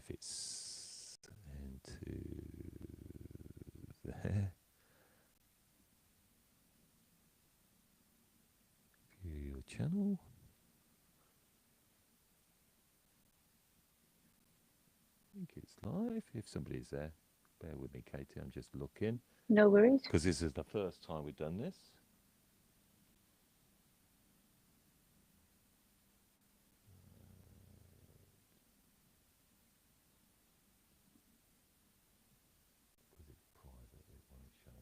if it's into there. View your channel. I think it's live. If somebody's there, bear with me, Katie. I'm just looking No worries. because this is the first time we've done this. Because it's private, it won't show.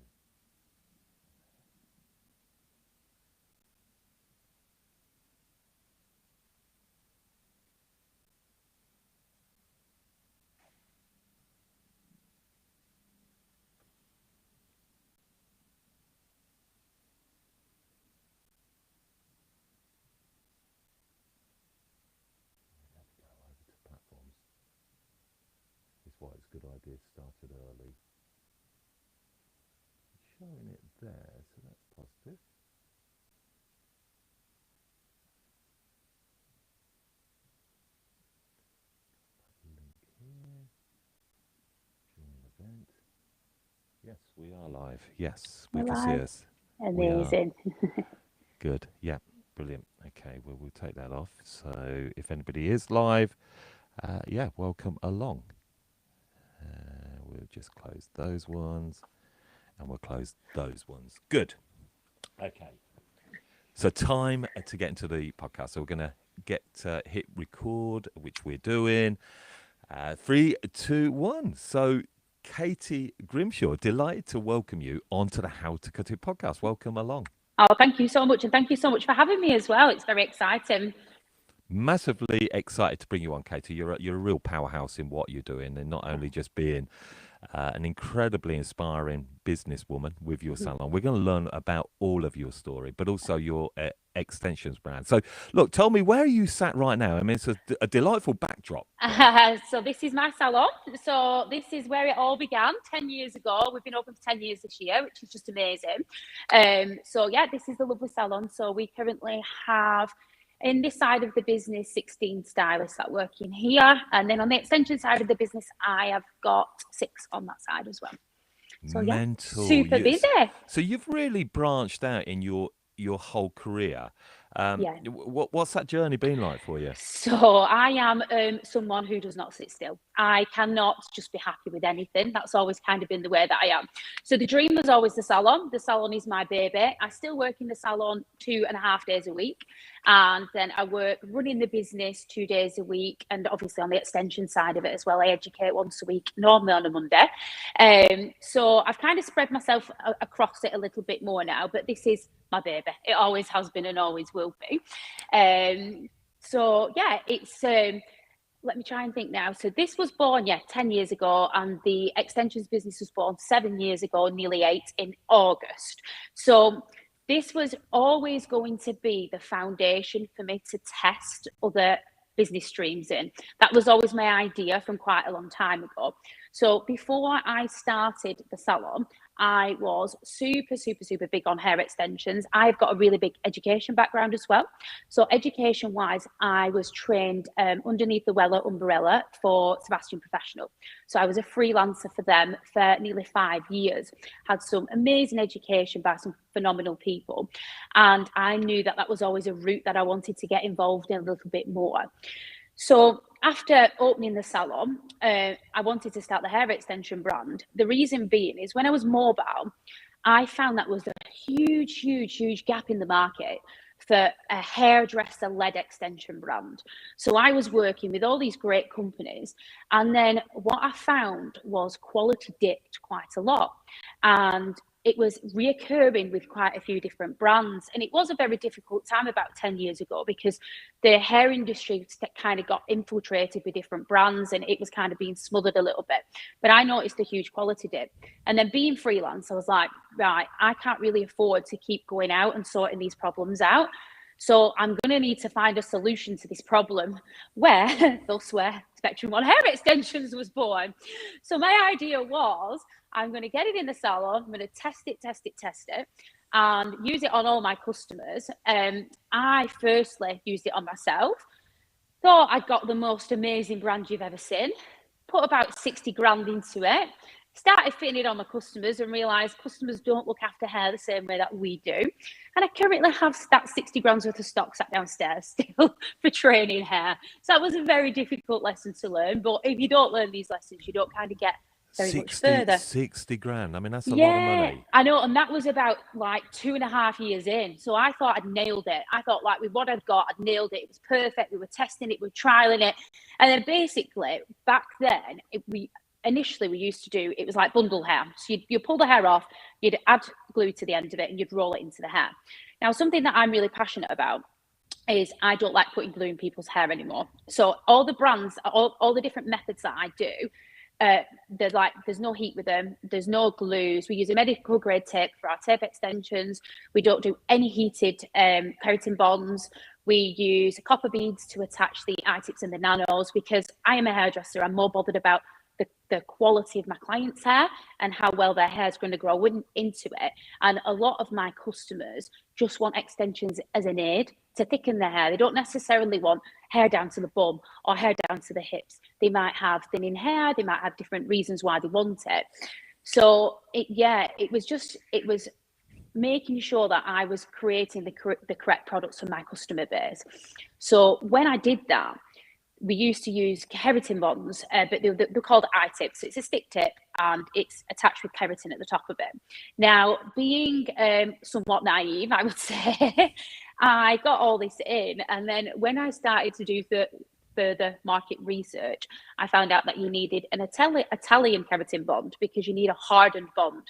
We have to go over to platforms. It's why it's a good idea to start it early. It's showing it there, so that's positive. Link here. Join event. Yes, we are live. Yes, we We're can see live. us. Amazing. Good. Yeah, brilliant. Okay, well, we'll take that off. So if anybody is live, yeah, welcome along. We'll just close those ones and we'll close those ones. Good. Okay. So time to get into the podcast. So we're going to get hit record, which we're doing. 3, 2, 1. So Katy Grimshaw, delighted to welcome you onto the How to Cut It podcast. Welcome along. Oh, thank you so much. And thank you so much for having me as well. It's very exciting. Massively excited to bring you on, Katy. You're a real powerhouse in what you're doing, and not only just being an incredibly inspiring businesswoman with your salon. We're going to learn about all of your story, but also your extensions brand. So, look, tell me, where are you sat right now? I mean, it's a delightful backdrop. So this is my salon. So this is where it all began 10 years ago. We've been open for 10 years this year, which is just amazing. So yeah, this is the lovely salon. So we currently have in this side of the business 16 stylists that work in here, and then on the extension side of the business I have got 6 on that side as well. So yeah, Mental. super busy. So you've really branched out in your whole career. Yeah. What's that journey been like for you? So I am someone who does not sit still. I cannot just be happy with anything. That's always kind of been the way that I am. So the dream was always the salon. The salon is my baby. I still work in the salon 2.5 days a week. And then I work running the business 2 days a week. And obviously on the extension side of it as well, I educate once a week, normally on a Monday. So I've kind of spread myself across it a little bit more now, but this is my baby. It always has been and always will be. So yeah, it's let me try and think now. So this was born 10 years ago, and the extensions business was born 7 years ago, nearly 8 in August. So this was always going to be the foundation for me to test other business streams in. That was always my idea from quite a long time ago. So before I started the salon, I was super big on hair extensions. I've got a really big education background as well. So education wise, I was trained underneath the Weller umbrella for Sebastian Professional. So I was a freelancer for them for nearly 5 years, had some amazing education by some phenomenal people. And I knew that that was always a route that I wanted to get involved in a little bit more. So after opening the salon, I wanted to start the hair extension brand. The reason being is when I was mobile, I found that was a huge gap in the market for a hairdresser-led extension brand. So I was working with all these great companies, and then what I found was quality dipped quite a lot. And it was reoccurring with quite a few different brands. And it was a very difficult time about 10 years ago because the hair industry kind of got infiltrated with different brands and it was kind of being smothered a little bit. But I noticed a huge quality dip. And then being freelance, I was like, right, I can't really afford to keep going out and sorting these problems out. So I'm going to need to find a solution to this problem thus where Spectrum One Hair Extensions was born. So my idea was I'm going to get it in the salon. I'm going to test it, and use it on all my customers. I firstly used it on myself. Thought I got the most amazing brand you've ever seen. put about 60 grand into it. Started fitting it on my customers and realised customers don't look after hair the same way that we do. And I currently have that 60 grams worth of stock sat downstairs still for training hair. So that was a very difficult lesson to learn. But if you don't learn these lessons, you don't kind of get very much further. 60 grand. I mean, that's a lot of money. I know. And that was about like 2.5 years in. So I thought I'd nailed it. I thought like with what I'd got, I'd nailed it. It was perfect. We were testing it. We were trialing it. And then basically back then, initially we used to do, it was like bundle hair. So you'd pull the hair off, you'd add glue to the end of it and you'd roll it into the hair. Now, something that I'm really passionate about is I don't like putting glue in people's hair anymore. So all the brands, all the different methods that I do, there's no heat with them, there's no glues. We use a medical grade tape for our tape extensions. We don't do any heated keratin bonds. We use copper beads to attach the eye-tips and the nanos, because I am a hairdresser. I'm more bothered about the quality of my client's hair and how well their hair is going to grow into it. And a lot of my customers just want extensions as an aid to thicken their hair. They don't necessarily want hair down to the bum or hair down to the hips. They might have thinning hair. They might have different reasons why they want it. So it was making sure that I was creating the correct products for my customer base. So when I did that, we used to use keratin bonds, but they're called eye tips. So it's a stick tip and it's attached with keratin at the top of it. Now, being somewhat naive, I would say, I got all this in. And then when I started to do further market research, I found out that you needed an Italian keratin bond because you need a hardened bond.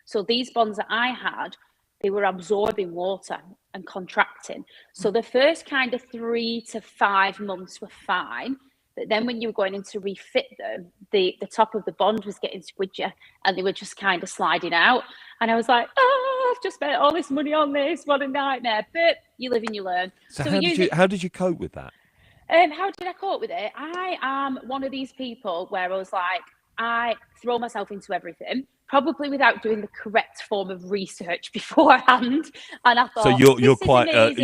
So these bonds that I had, they were absorbing water and contracting. So the first kind of 3 to 5 months were fine. But then when you were going in to refit them, the top of the bond was getting squidgy and they were just kind of sliding out. And I was like, I've just spent all this money on this. What a nightmare. But you live and you learn. So how did you cope with that? How did I cope with it? I am one of these people where I was like, I throw myself into everything, probably without doing the correct form of research beforehand. And I thought, so you're quite head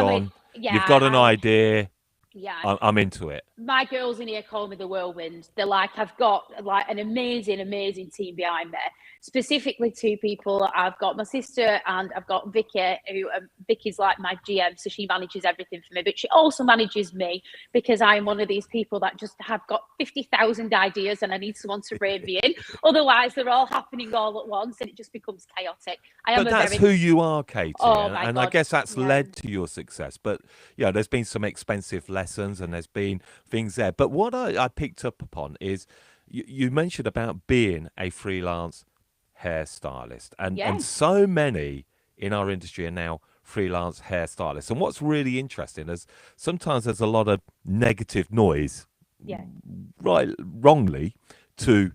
on. You've got an idea. Yeah, I'm into it. My girls in here call me the whirlwind. They're like, I've got like an amazing team behind me. Specifically 2 people. I've got my sister and I've got Vicky, who Vicky's like my GM, so she manages everything for me. But she also manages me because I'm one of these people that just have got 50,000 ideas and I need someone to rein me in. Otherwise, they're all happening all at once and it just becomes chaotic. But that's who you are, Katy. Oh, and I guess that's led to your success. But there's been some expensive lessons and there's been things there. But what I picked up upon is you mentioned about being a freelance hairstylist, and so many in our industry are now freelance hairstylists. And what's really interesting is sometimes there's a lot of negative noise, wrongly, to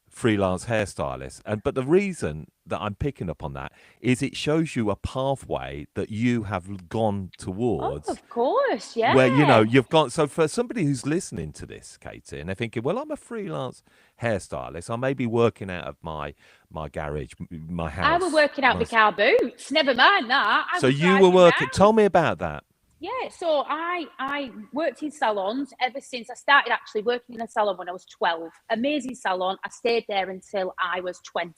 freelance hairstylists. But the reason that I'm picking up on that is it shows you a pathway that you have gone towards. Oh, of course, yeah. Where, you've gone. So for somebody who's listening to this, Katy, and they're thinking, well, I'm a freelance hairstylist. I may be working out of my garage, my house. I was working out my car boots. Never mind that. So you were working. Tell me about that. Yeah, so I worked in salons ever since I started actually working in a salon when I was 12. Amazing salon. I stayed there until I was 20.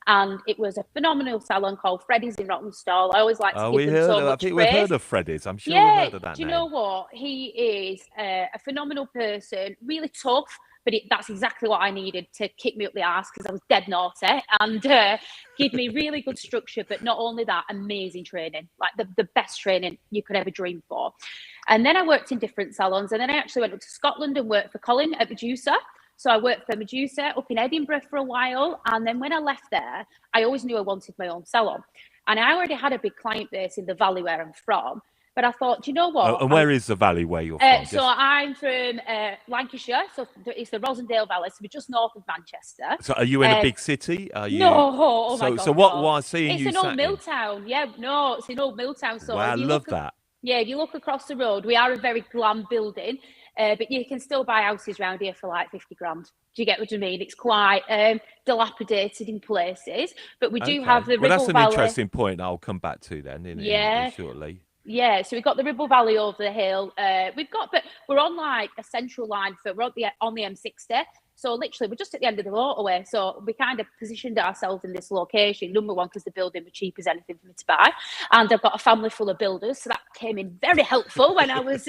And it was a phenomenal salon called Freddy's in Rottenstall. I always like to give them so much praise. I think we've heard of Freddy's. I'm sure we've heard of that do you know what? He is a phenomenal person, really tough. But that's exactly what I needed to kick me up the arse because I was dead naughty and give me really good structure. But not only that, amazing training, like the best training you could ever dream for. And then I worked in different salons. And then I actually went up to Scotland and worked for Colin at Medusa. So I worked for Medusa up in Edinburgh for a while. And then when I left there, I always knew I wanted my own salon. And I already had a big client base in the valley where I'm from. But I thought, do you know what? And where is the valley where you're from? So I'm from Lancashire, so it's the Rosendale Valley, so we're just north of Manchester. So are you in a big city? Are you? No, oh my God. So what I see it's an old mill town. Yeah, no, it's an old mill town. So wow, I love that. Yeah, if you look across the road, we are a very glam building, but you can still buy houses around here for like 50 grand. Do you get what I mean? It's quite dilapidated in places, but we do have the Ribble Well, that's an Valley. interesting point I'll come back to then shortly. Yeah, so we've got the Ribble Valley over the hill. But we're on like a central line we're on the M60. So literally, we're just at the end of the motorway. So we kind of positioned ourselves in this location. Number one, because the building was cheap as anything for me to buy, and I've got a family full of builders, so that came in very helpful when I was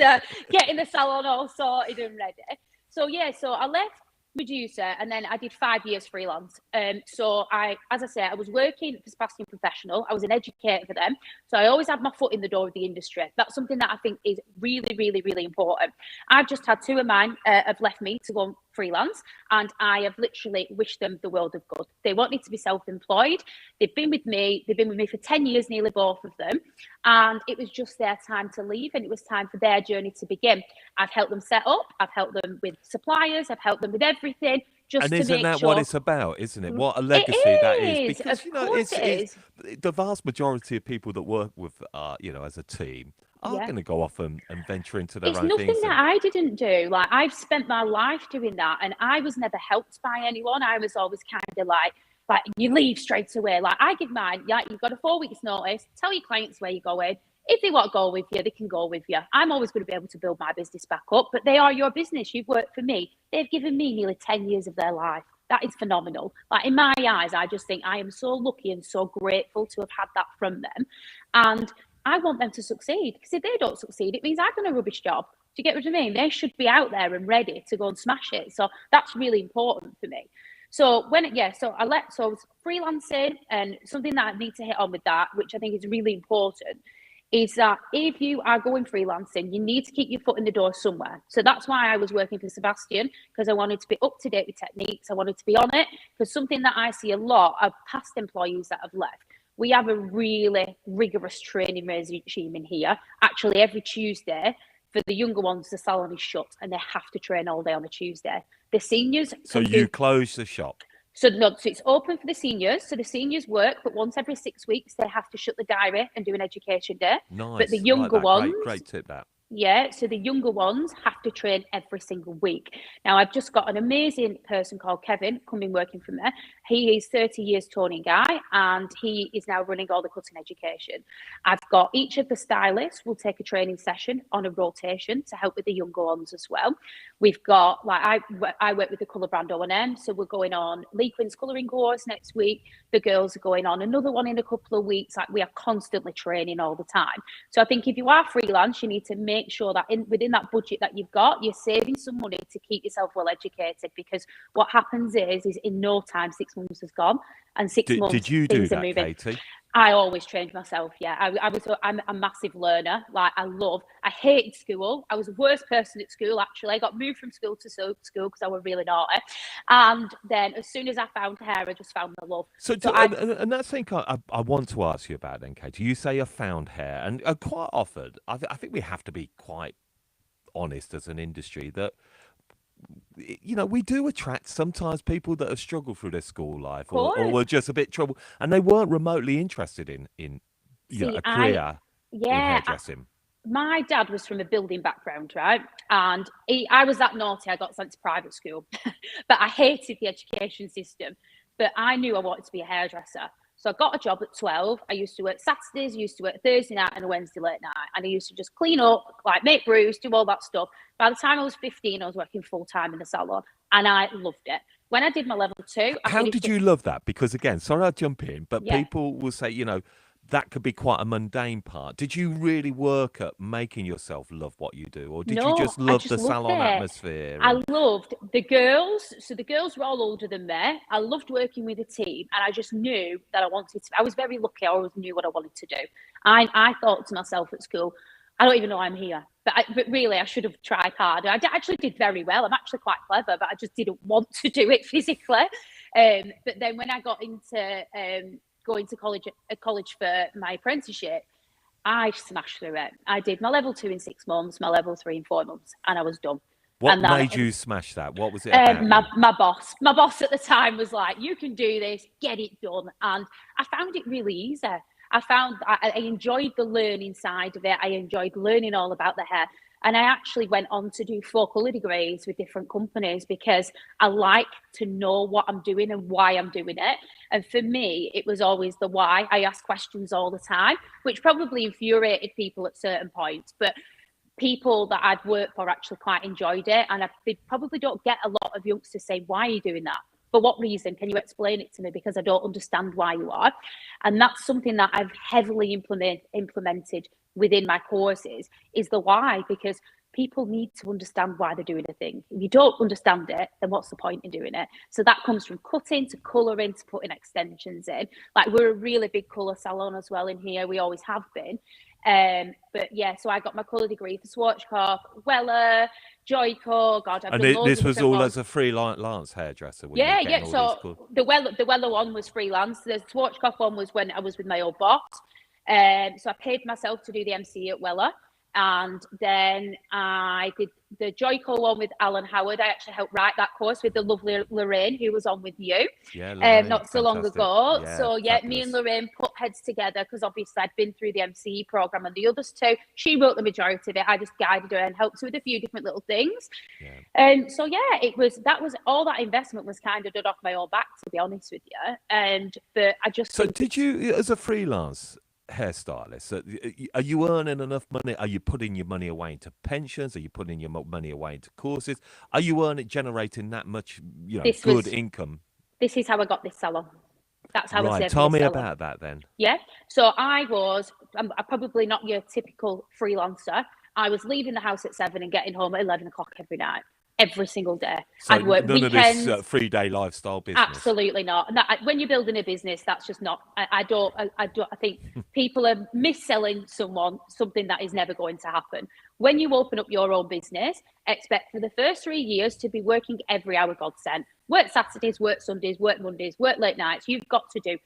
getting the salon all sorted and ready. So yeah, so I left Medusa, and then I did 5 years freelance. So as I say, I was working for Sebastian Professional. I was an educator for them. So I always had my foot in the door of the industry. That's something that I think is really, really, really important. I've just had two of mine have left me to go freelance, and I have literally wished them the world of good. They wanted to be self-employed. They've been with me for 10 years, nearly both of them. And it was just their time to leave, and it was time for their journey to begin. I've helped them set up, I've helped them with suppliers, I've helped them with everything. Just And to isn't make that sure. what it's about, isn't it? What a It legacy that is. is, Because, of you know, course it is. the vast majority of people that work with, as a team are Yeah. going to go off and venture into their It's own nothing things. that I didn't do. Like, I've spent my life doing that, and I was never helped by anyone. I was always kind of like you leave straight away. Like, I give mine, yeah, you've got a 4 weeks notice, tell your clients where you're going. If they want to go with you, they can go with you. I'm always going to be able to build my business back up, but they are your business. You've worked for me. They've given me nearly 10 years of their life. That is phenomenal. Like, in my eyes, I just think I am so lucky and so grateful to have had that from them. And I want them to succeed, because if they don't succeed, it means I've done a rubbish job. Do you get what I mean? They should be out there and ready to go and smash it. So that's really important for me. So I was freelancing, and something that I need to hit on with that, which I think is really important, is that if you are going freelancing, you need to keep your foot in the door somewhere. So that's why I was working for Sebastian, because I wanted to be up to date with techniques. I wanted to be on it, because something that I see a lot of past employees that have left, we have a really rigorous training regime in here. Actually, every Tuesday, for the younger ones, the salon is shut and they have to train all day on a Tuesday. The seniors. So you close the shop? So it's open for the seniors. So the seniors work, but once every 6 weeks, they have to shut the diary and do an education day. Nice. But the younger ones. Great tip, that. Yeah, so the younger ones have to train every single week. Now, I've just got an amazing person called Kevin coming working from there. He is 30 years toning guy, and he is now running all the cutting education. I've got each of the stylists will take a training session on a rotation to help with the younger ones as well. We've got, I work with the colour brand O&M, so we're going on Lee Quinn's colouring course next week. The girls are going on another one in a couple of weeks. Like, we are constantly training all the time. So I think if you are freelance, you need to make sure that within that budget that you've got, you're saving some money to keep yourself well educated, because what happens is in no time 6 months has gone, and 6 months did you do that, Katy? I always trained myself. Yeah, I'm a massive learner. Like, I hated school. I was the worst person at school, actually. I got moved from school to school because I was really naughty. And then as soon as I found hair, I just found the love. And that's the thing I want to ask you about then, Katy. You say you found hair, and quite often, I think we have to be quite honest as an industry that, you know, we do attract sometimes people that have struggled through their school life or were just a bit trouble, and they weren't remotely interested in a career in hairdressing. My dad was from a building background, right? And I was that naughty, I got sent to private school. But I hated the education system. But I knew I wanted to be a hairdresser. So I got a job at 12. I used to work Saturdays, used to work Thursday night and a Wednesday late night. And I used to just clean up, like make brews, do all that stuff. By the time I was 15, I was working full time in the salon, and I loved it. When I did my level 2, how did you love that? Because again, sorry I jump in, but people will say, you know, that could be quite a mundane part. Did you really work at making yourself love what you do, or did you just love the salon atmosphere? I loved the girls. So the girls were all older than me. I loved working with a team, and I just knew that I wanted to. I was very lucky. I always knew what I wanted to do. I thought to myself at school, I don't even know I'm here. But really, I should have tried harder. I actually did very well. I'm actually quite clever, but I just didn't want to do it physically. But then when I got into going to college for my apprenticeship, I smashed through it. I did my level 2 in 6 months, my level 3 in 4 months, and I was done. What made you smash that? What was it about? My boss at the time was like, you can do this, get it done. And I found it really easy. I enjoyed the learning side of it. I enjoyed learning all about the hair. And I actually went on to do 4 colour degrees with different companies because I like to know what I'm doing and why I'm doing it. And for me, it was always the why. I asked questions all the time, which probably infuriated people at certain points. But people that I'd worked for actually quite enjoyed it. And they probably don't get a lot of youngsters saying, why are you doing that? For what reason? Can you explain it to me? Because I don't understand why you are. And that's something that I've heavily implemented within my courses, is the why, because people need to understand why they're doing a thing. If you don't understand it, then what's the point in doing it? So that comes from cutting to colouring to putting extensions in. Like, we're a really big colour salon as well in here. We always have been. But yeah, so I got my colour degree for Swatchcock, Weller, Joico. God, I've done loads this of was different all ones. as a freelance hairdresser. When Yeah, you were yeah. getting all these So the Weller one was freelance. The Swatchcock one was when I was with my old boss. So I paid myself to do the MC at Weller. And then I did the Joico one with Alan Howard. I actually helped write that course with the lovely Lorraine, who was on with you, not so long ago. Yeah, so yeah, fabulous. me and Lorraine put heads together because obviously I'd been through the MCE program and the others too. She wrote the majority of it. I just guided her and helped her with a few different little things. So yeah, that was all that investment was kind of done off my own back, to be honest with you. But I just did you, as a freelance hairstylist, are you earning enough money? Are you putting your money away into pensions? Are you putting your money away into courses? Are you generating that much, good income? This is how I got this salon. That's how I saved Tell me salon. about that then. Yeah. So I'm probably not your typical freelancer. I was leaving the house at 7 and getting home at 11 o'clock every night, every single day. So I'd work none weekends. of this 3-day lifestyle business. Absolutely not. No, when you're building a business, that's just not. I think people are mis-selling something that is never going to happen. When you open up your own business, expect for the first 3 years to be working every hour God sent. Work Saturdays, work Sundays, work Mondays, work late nights. You've got to do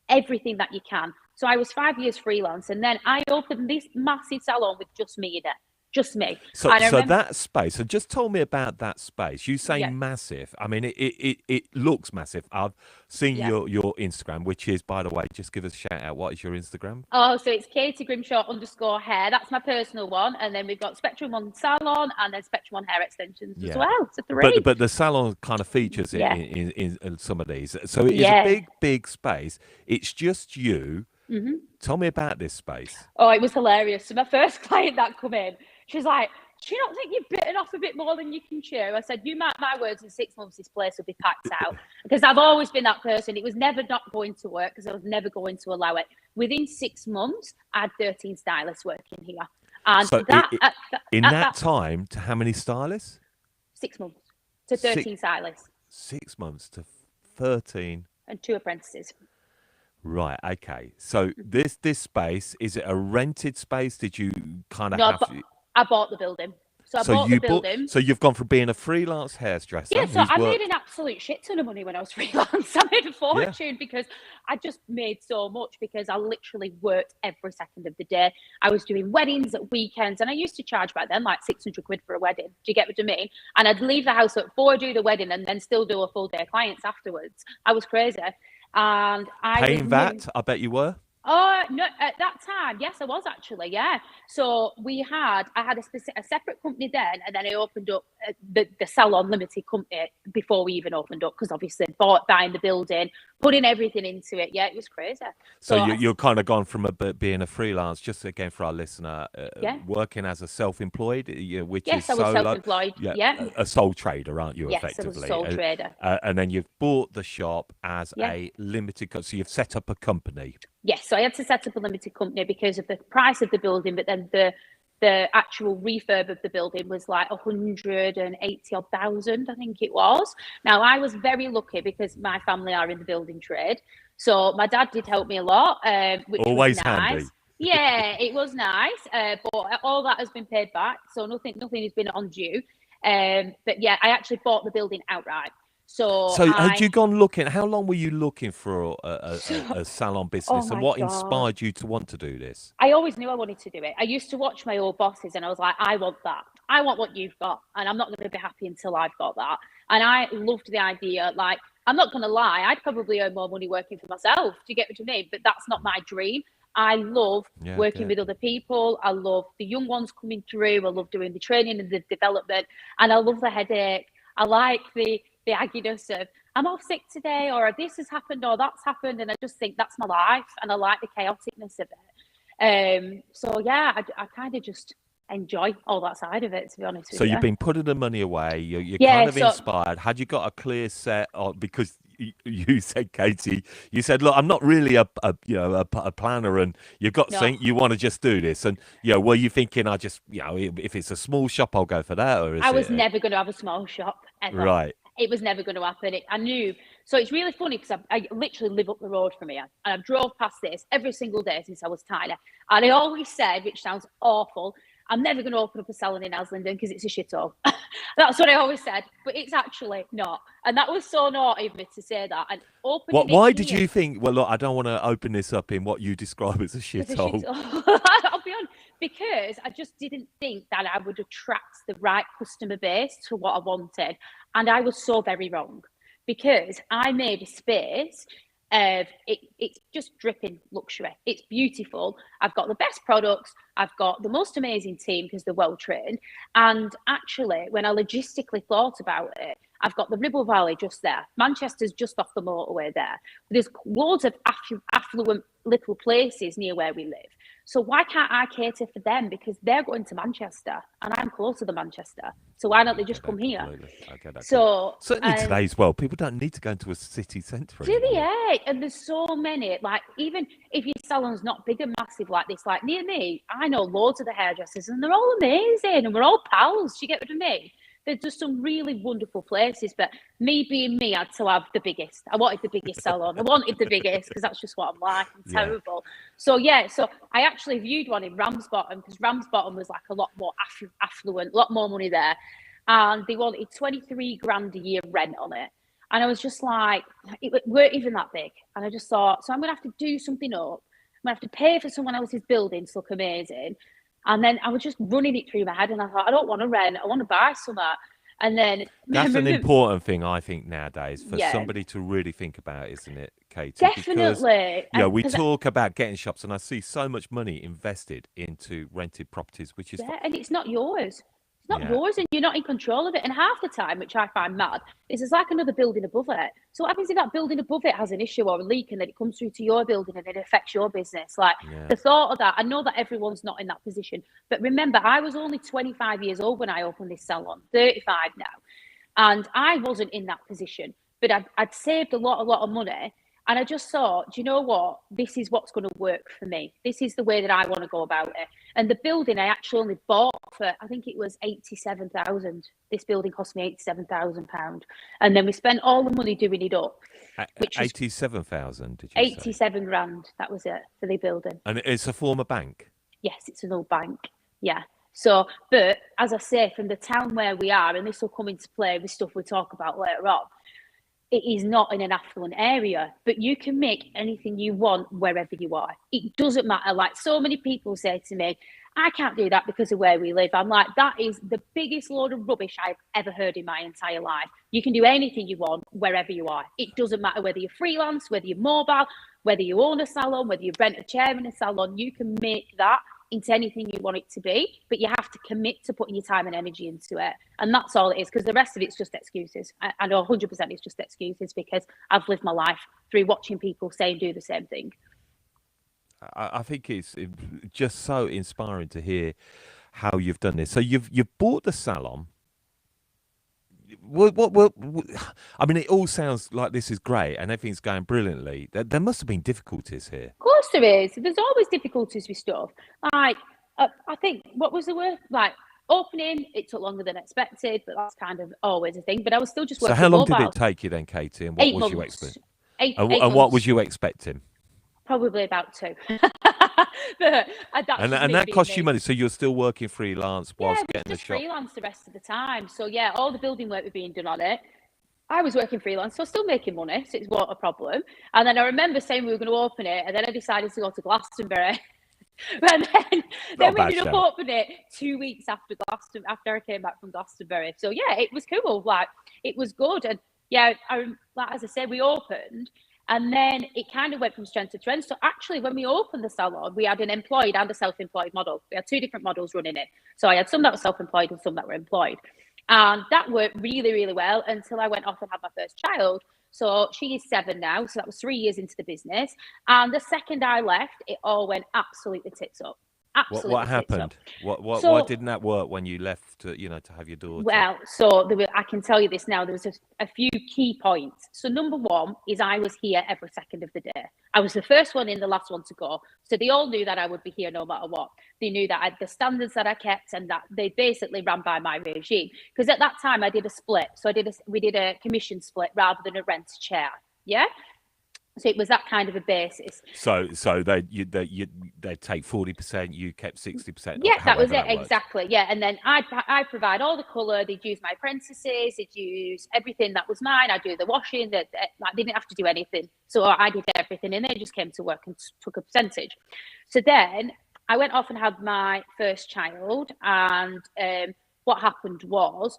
everything that you can. So I was 5 years freelance, and then I opened this massive salon with just me in it. Just me. So that space, and just tell me about that space. You say massive. I mean, it looks massive. I've seen your Instagram, which is, by the way, just give us a shout out. What is your Instagram? Oh, so it's Katy Grimshaw _hair. That's my personal one. And then we've got Spectrum on Salon and then Spectrum on hair extensions as well. So 3. But the salon kind of features in some of these. So it is a big space. It's just you. Mm-hmm. Tell me about this space. Oh, it was hilarious. So my first client that come in, she's like, do you not think you've bitten off a bit more than you can chew? I said, you mark my words, in 6 months this place will be packed out. Because I've always been that person. It was never not going to work because I was never going to allow it. Within 6 months, I had 13 stylists working here. And so that time, to how many stylists? 6 months to 13 stylists. 6 months to 13. And 2 apprentices. Right. Okay. So this space, is it a rented space? Did you kind of I bought the building. So I bought the building. So you've gone from being a freelance hairdresser. Yeah, so I made an absolute shit ton of money when I was freelance. I made a fortune because I just made so much because I literally worked every second of the day. I was doing weddings at weekends, and I used to charge back then like 600 quid for a wedding. Do you get what I mean? And I'd leave the house at 4, do the wedding, and then still do a full day of clients afterwards. I was crazy. And I paying VAT, I bet you were. Oh no! At that time, yes, I was actually. Yeah. So I had a separate company then, and then I opened up the Salon Limited company before we even opened up, because obviously buying the building, putting everything into it. Yeah, it was crazy. So you're kind of gone from being a freelance, just again for our listener, working as a self-employed, which is I was self-employed. Yeah, a sole trader, aren't you? Yes, effectively, I was a sole trader. And then you've bought the shop as a limited. So you've set up a company. Yes, so I had to set up a limited company because of the price of the building, but then the actual refurb of the building was like 180,000, I think it was. Now, I was very lucky because my family are in the building trade. So my dad did help me a lot, which always was nice. Handy. Yeah, it was nice, but all that has been paid back, so nothing has been undue. But yeah, I actually bought the building outright. So had you gone looking? How long were you looking for a salon business, and what inspired you to want to do this? I always knew I wanted to do it. I used to watch my old bosses, and I was like, I want that. I want what you've got, and I'm not going to be happy until I've got that. And I loved the idea. Like, I'm not going to lie, I'd probably earn more money working for myself. Do you get what I mean? But that's not my dream. I love working good. with other people. I love the young ones coming through. I love doing the training and the development, and I love the headache. I like the agginess of I'm off sick today, or this has happened, or that's happened, and I just think that's my life, and I like the chaoticness of it. So yeah, I kind of just enjoy all that side of it, to be honest So with you. you've been putting the money away. You're Yeah, kind of so inspired. Had you got a clear set on? Because you said, Katie, you said, look, I'm not really a planner, and you've got no, something you want to just do this. And were you thinking, I just if it's a small shop, I'll go for that, or is I was it never going to have a small shop ever. right? It was never going to happen. I knew. So it's really funny because I literally live up the road from here, and I've drove past this every single day since I was tiny. And I always said, which sounds awful, I'm never going to open up a salon in Haslingden because it's a shithole. That's what I always said, but it's actually not. And that was so naughty of me to say that. And opening Why it did here, you think? Well, look, I don't want to open this up in what you describe as a it's a shithole. shithole. I'll be honest, because I just didn't think that I would attract the right customer base to what I wanted. And I was so very wrong, because I made a space of it's just dripping luxury. It's beautiful. I've got the best products. I've got the most amazing team because they're well trained. And actually, when I logistically thought about it, I've got the Ribble Valley just there. Manchester's just off the motorway there. There's loads of affluent little places near where we live. So why can't I cater for them? Because they're going to Manchester and I'm closer to Manchester. So why don't they just come here? I get that. So Certainly today's world, people don't need to go into a city centre do anymore. they? And there's so many. Like, even if your salon's not big and massive like this, like near me, I know loads of the hairdressers and they're all amazing and we're all pals. Do you get what I mean? There's just some really wonderful places, but me being me, I had to have the biggest. I wanted the biggest salon. I wanted the biggest because that's just what I'm like. I'm terrible. So yeah, so I actually viewed one in Ramsbottom because Ramsbottom was like a lot more affluent, a lot more money there, and they wanted 23 grand a year rent on it. And I was just like, it weren't even that big. And I just thought, so I'm going to have to do something up. I'm going to have to pay for someone else's building to look amazing. And then I was just running it through my head. And I thought, I don't want to rent. I want to buy something. And then that's an important thing, I think, nowadays for somebody to really think about, isn't it, Katie? Definitely. Because, we talk about getting shops, and I see so much money invested into rented properties, which is and it's not yours. It's not yours, and you're not in control of it. And half the time, which I find mad, is it's like another building above it. So what happens if that building above it has an issue or a leak, and then it comes through to your building and it affects your business? Like the thought of that, I know that everyone's not in that position. But remember, I was only 25 years old when I opened this salon, 35 now. And I wasn't in that position, but I'd saved a lot of money. And I just thought, do you know what? This is what's going to work for me. This is the way that I want to go about it. And the building I actually only bought for, I think it was 87,000. This building cost me £87,000. And then we spent all the money doing it up. Which 87,000, did you 87 grand, that was it, for the building. And it's a former bank? Yes, it's an old bank. Yeah. So, but as I say, from the town where we are, and this will come into play with stuff we'll talk about later on, it is not in an affluent area, but you can make anything you want wherever you are. It doesn't matter. Like so many people say to me, I can't do that because of where we live. I'm like, that is the biggest load of rubbish I've ever heard in my entire life. You can do anything you want wherever you are. It doesn't matter whether you're freelance, whether you're mobile, whether you own a salon, whether you rent a chair in a salon. You can make that into anything you want it to be, but you have to commit to putting your time and energy into it. And that's all it is, because the rest of it's just excuses. I know 100% it's just excuses, because I've lived my life through watching people say and do the same thing. I think it's just so inspiring to hear how you've done this. So you've bought the salon. What, I mean, it all sounds like this is great and everything's going brilliantly. There must have been difficulties here. Of course there is. There's always difficulties with stuff. Like, I think, what was the word? Like, opening, it took longer than expected, but that's kind of always a thing. But I was still just working. So how long mobile. did it take you then, Katie? And what 8 was months. you expecting? And what was you expecting? Probably about 2. But and that cost you money. So you're still working freelance whilst getting the shop. Freelance the rest of the time. So yeah, all the building work was being done on it. I was working freelance, so still making money, so it wasn't a problem. And then I remember saying we were going to open it, and then I decided to go to Glastonbury. And then we ended up opening it 2 weeks after I came back from Glastonbury. So yeah, it was cool. Like, it was good. And yeah, like, as I said, we opened, And then it kind of went from strength to strength. So actually, when we opened the salon, we had an employed and a self-employed model. We had two different models running it. So I had some that were self-employed and some that were employed. And that worked really, really well until I went off and had my first child. So she is 7 now. So that was 3 years into the business. And the second I left, it all went absolutely tits up. Absolutely. What happened? So, why didn't that work when you left to, to have your daughter? Well, so I can tell you this now. There was a few key points. So number one is I was here every second of the day. I was the first one in, the last one to go. So they all knew that I would be here no matter what. They knew that I had the standards that I kept and that they basically ran by my regime. Because at that time I did a split. So we did a commission split rather than a rent chair. Yeah. So it was that kind of a basis. So they take 40%, you kept 60%. Yeah, that was it, exactly. Yeah, and then I provide all the colour. They'd use my apprentices. They'd use everything that was mine. I do the washing. They didn't have to do anything. So I did everything, and they just came to work and took a percentage. So then I went off and had my first child, and what happened was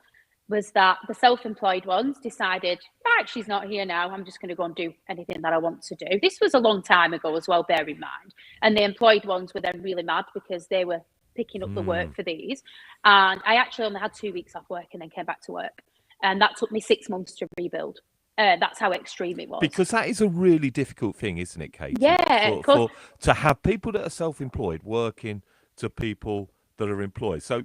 that the self-employed ones decided, right, she's not here now, I'm just going to go and do anything that I want to do. This was a long time ago as well, bear in mind. And the employed ones were then really mad because they were picking up the work for these. And I actually only had 2 weeks off work and then came back to work. And that took me 6 months to rebuild. That's how extreme it was. Because that is a really difficult thing, isn't it, Katy? Yeah. To have people that are self-employed working to people that are employed. So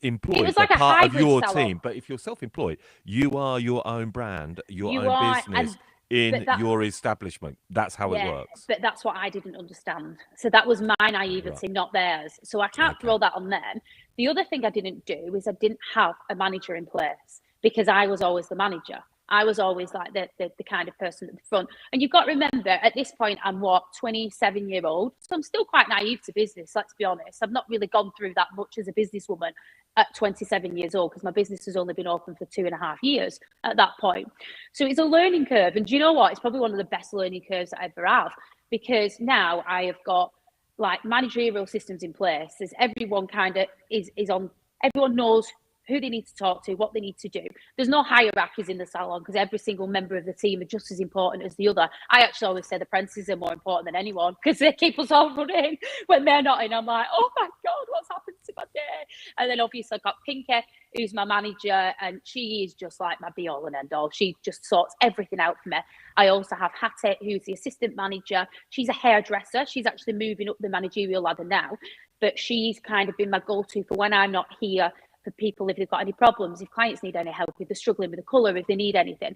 employed are part of your team, but if you're self-employed, you are your own brand, your own business in your establishment. That's how it works. But that's what I didn't understand. So that was my naivety, not theirs. So I can't throw that on them. The other thing I didn't do is I didn't have a manager in place because I was always the manager. I was always like the kind of person at the front. And you've got to remember, at this point, I'm 27-year-old. So I'm still quite naive to business, let's be honest. I've not really gone through that much as a businesswoman at 27 years old because my business has only been open for 2.5 years at that point. So it's a learning curve. And do you know what? It's probably one of the best learning curves I ever have because now I have got like managerial systems in place. There's everyone kind of is on, everyone knows who they need to talk to, what they need to do. There's no hierarchies in the salon because every single member of the team are just as important as the other. I actually always say the apprentices are more important than anyone because they keep us all running when they're not in. I'm like, oh my God, what's happened to my day? And then obviously I've got Pinky, who's my manager, and she is just like my be all and end all. She just sorts everything out for me. I also have Hattie, who's the assistant manager. She's a hairdresser. She's actually moving up the managerial ladder now, but she's kind of been my go-to for when I'm not here, for people if they've got any problems, if clients need any help, if they're struggling with the colour, if they need anything,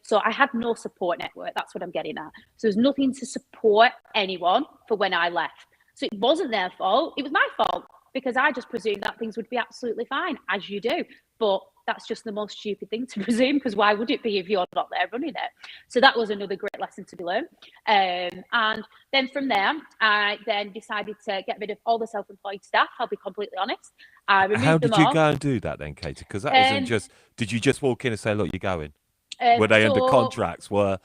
so I had no support network. That's what I'm getting at. So there's nothing to support anyone for when I left. So it wasn't their fault. It was my fault because I just presumed that things would be absolutely fine, as you do. But that's just the most stupid thing to presume because why would it be if you're not there running it? So that was another great lesson to be learned. And then from there, I then decided to get rid of all the self-employed staff. I'll be completely honest. I removed How them did you all. go and do that then, Katy? Because that isn't just, did you just walk in and say, look, you're going? Were they under contracts? How